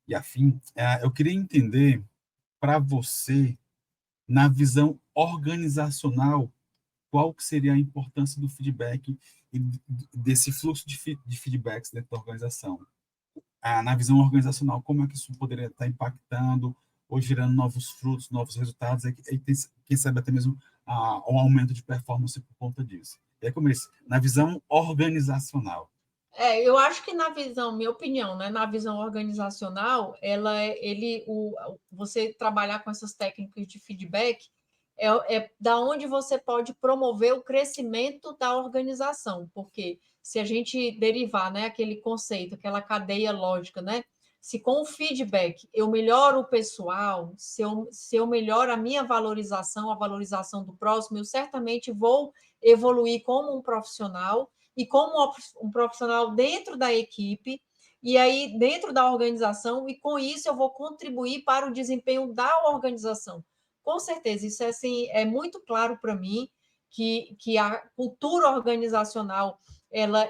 e afim. Eu queria entender para você, na visão organizacional, qual que seria a importância do feedback e desse fluxo de feedbacks dentro da organização. Na visão organizacional, como é que isso poderia estar impactando ou gerando novos frutos, novos resultados, e quem sabe até mesmo um aumento de performance por conta disso. E é como isso, na visão organizacional. Eu acho que na visão, minha opinião, né, na visão organizacional, você trabalhar com essas técnicas de feedback é da onde você pode promover o crescimento da organização, porque se a gente derivar, né, aquele conceito, aquela cadeia lógica, né, se com o feedback eu melhoro o pessoal, se eu melhoro a minha valorização, a valorização do próximo, eu certamente vou evoluir como um profissional e como um profissional dentro da equipe, e aí dentro da organização, e com isso eu vou contribuir para o desempenho da organização. Com certeza, isso é, assim, é muito claro para mim que a cultura organizacional ela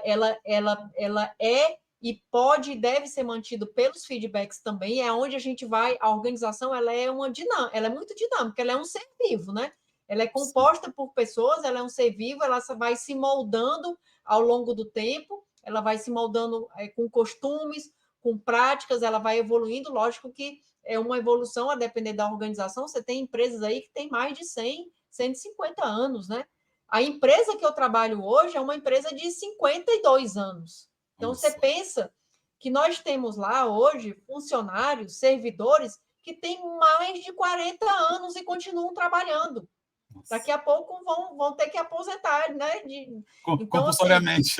é e pode e deve ser mantido pelos feedbacks também, é onde a gente vai, a organização ela é ela é muito dinâmica, ela é um ser vivo, né? Ela é composta por pessoas, ela é um ser vivo, ela vai se moldando ao longo do tempo, ela vai se moldando com costumes, com práticas, ela vai evoluindo. Lógico que é uma evolução a depender da organização. Você tem empresas aí que têm mais de 100, 150 anos, né? A empresa que eu trabalho hoje é uma empresa de 52 anos. Então, você pensa que nós temos lá hoje funcionários, servidores, que têm mais de 40 anos e continuam trabalhando. Daqui a pouco vão ter que aposentar, né? Então, assim, Compulsoriamente.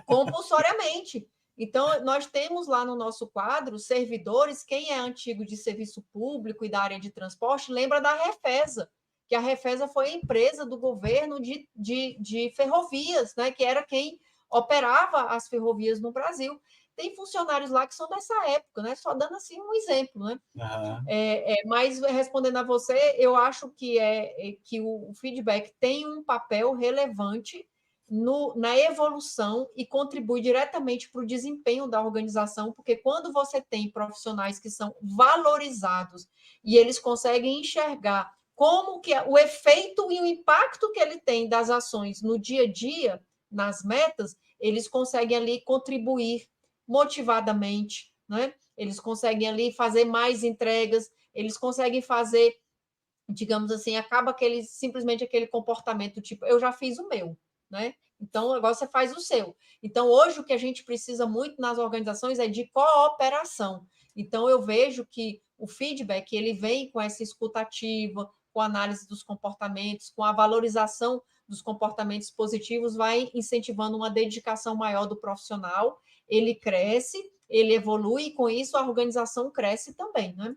compulsoriamente. Então, nós temos lá no nosso quadro servidores, quem é antigo de serviço público e da área de transporte, lembra da Refesa, que a Refesa foi a empresa do governo de ferrovias, né? Que era quem operava as ferrovias no Brasil. Tem funcionários lá que são dessa época, né? Só dando assim um exemplo, né? Uhum. Mas respondendo a você, eu acho que o feedback tem um papel relevante na evolução e contribui diretamente para o desempenho da organização, porque quando você tem profissionais que são valorizados e eles conseguem enxergar como que o efeito e o impacto que ele tem das ações no dia a dia, nas metas, eles conseguem ali contribuir motivadamente, né? Eles conseguem ali fazer mais entregas, eles conseguem fazer, digamos assim, acaba simplesmente aquele comportamento tipo, eu já fiz o meu, né? Então, agora você faz o seu. Então, hoje, o que a gente precisa muito nas organizações é de cooperação. Então, eu vejo que o feedback, ele vem com essa escutativa, com a análise dos comportamentos, com a valorização dos comportamentos positivos, vai incentivando uma dedicação maior do profissional, ele cresce, ele evolui, e com isso a organização cresce também, né?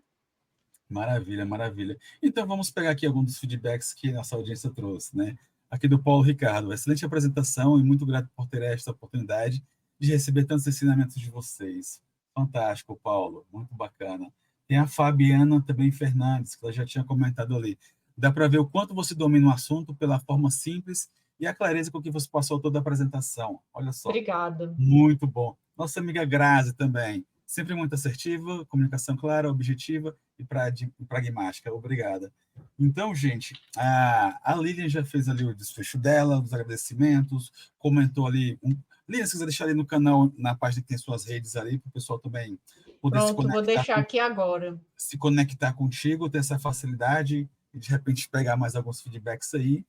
Maravilha, maravilha. Então vamos pegar aqui alguns dos feedbacks que nossa audiência trouxe, né? Aqui do Paulo Ricardo, excelente apresentação e muito grato por ter esta oportunidade de receber tantos ensinamentos de vocês. Fantástico, Paulo, muito bacana. Tem a Fabiana também Fernandes, que ela já tinha comentado ali. Dá para ver o quanto você domina o assunto pela forma simples e a clareza com que você passou toda a apresentação. Olha só. Obrigada. Muito bom. Nossa amiga Grazi também, sempre muito assertiva, comunicação clara, objetiva e pragmática. Obrigada. Então, gente, a Lilian já fez ali o desfecho dela, os agradecimentos, comentou ali. Lilian, se quiser deixar ali no canal, na página que tem suas redes ali, para o pessoal também poder Pronto, vou deixar aqui agora. se conectar contigo, ter essa facilidade e, de repente, pegar mais alguns feedbacks aí.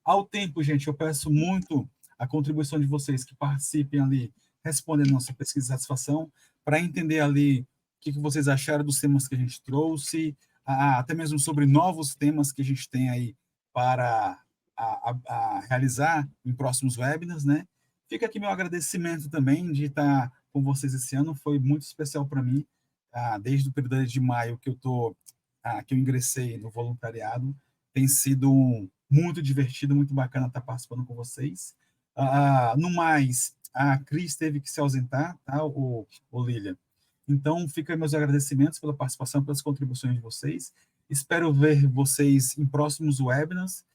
Ao tempo, gente, eu peço muito a contribuição de vocês que participem ali, respondendo nossa pesquisa de satisfação, para entender ali o que vocês acharam dos temas que a gente trouxe, até mesmo sobre novos temas que a gente tem aí para realizar em próximos webinars, né? Fica aqui meu agradecimento também de estar com vocês esse ano, foi muito especial para mim, desde o período de maio que eu estou que eu ingressei no voluntariado. Tem sido muito divertido, muito bacana estar participando com vocês. No mais, a Cris teve que se ausentar, tá, o Lilian? Então, ficam meus agradecimentos pela participação, pelas contribuições de vocês. Espero ver vocês em próximos webinars.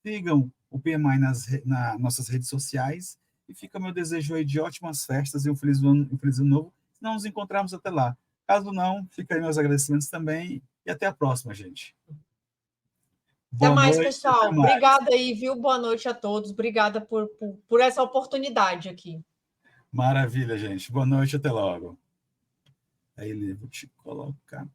Sigam o PMI nas nossas redes sociais. E fica meu desejo aí de ótimas festas e um feliz ano novo. Se não nos encontrarmos até lá. Caso não, fica aí meus agradecimentos também. E até a próxima, gente. Até Boa mais, noite, pessoal. até mais. Obrigada aí, viu? Boa noite a todos. Obrigada por essa oportunidade aqui. Maravilha, gente. Boa noite, até logo. Aí, vou te colocar.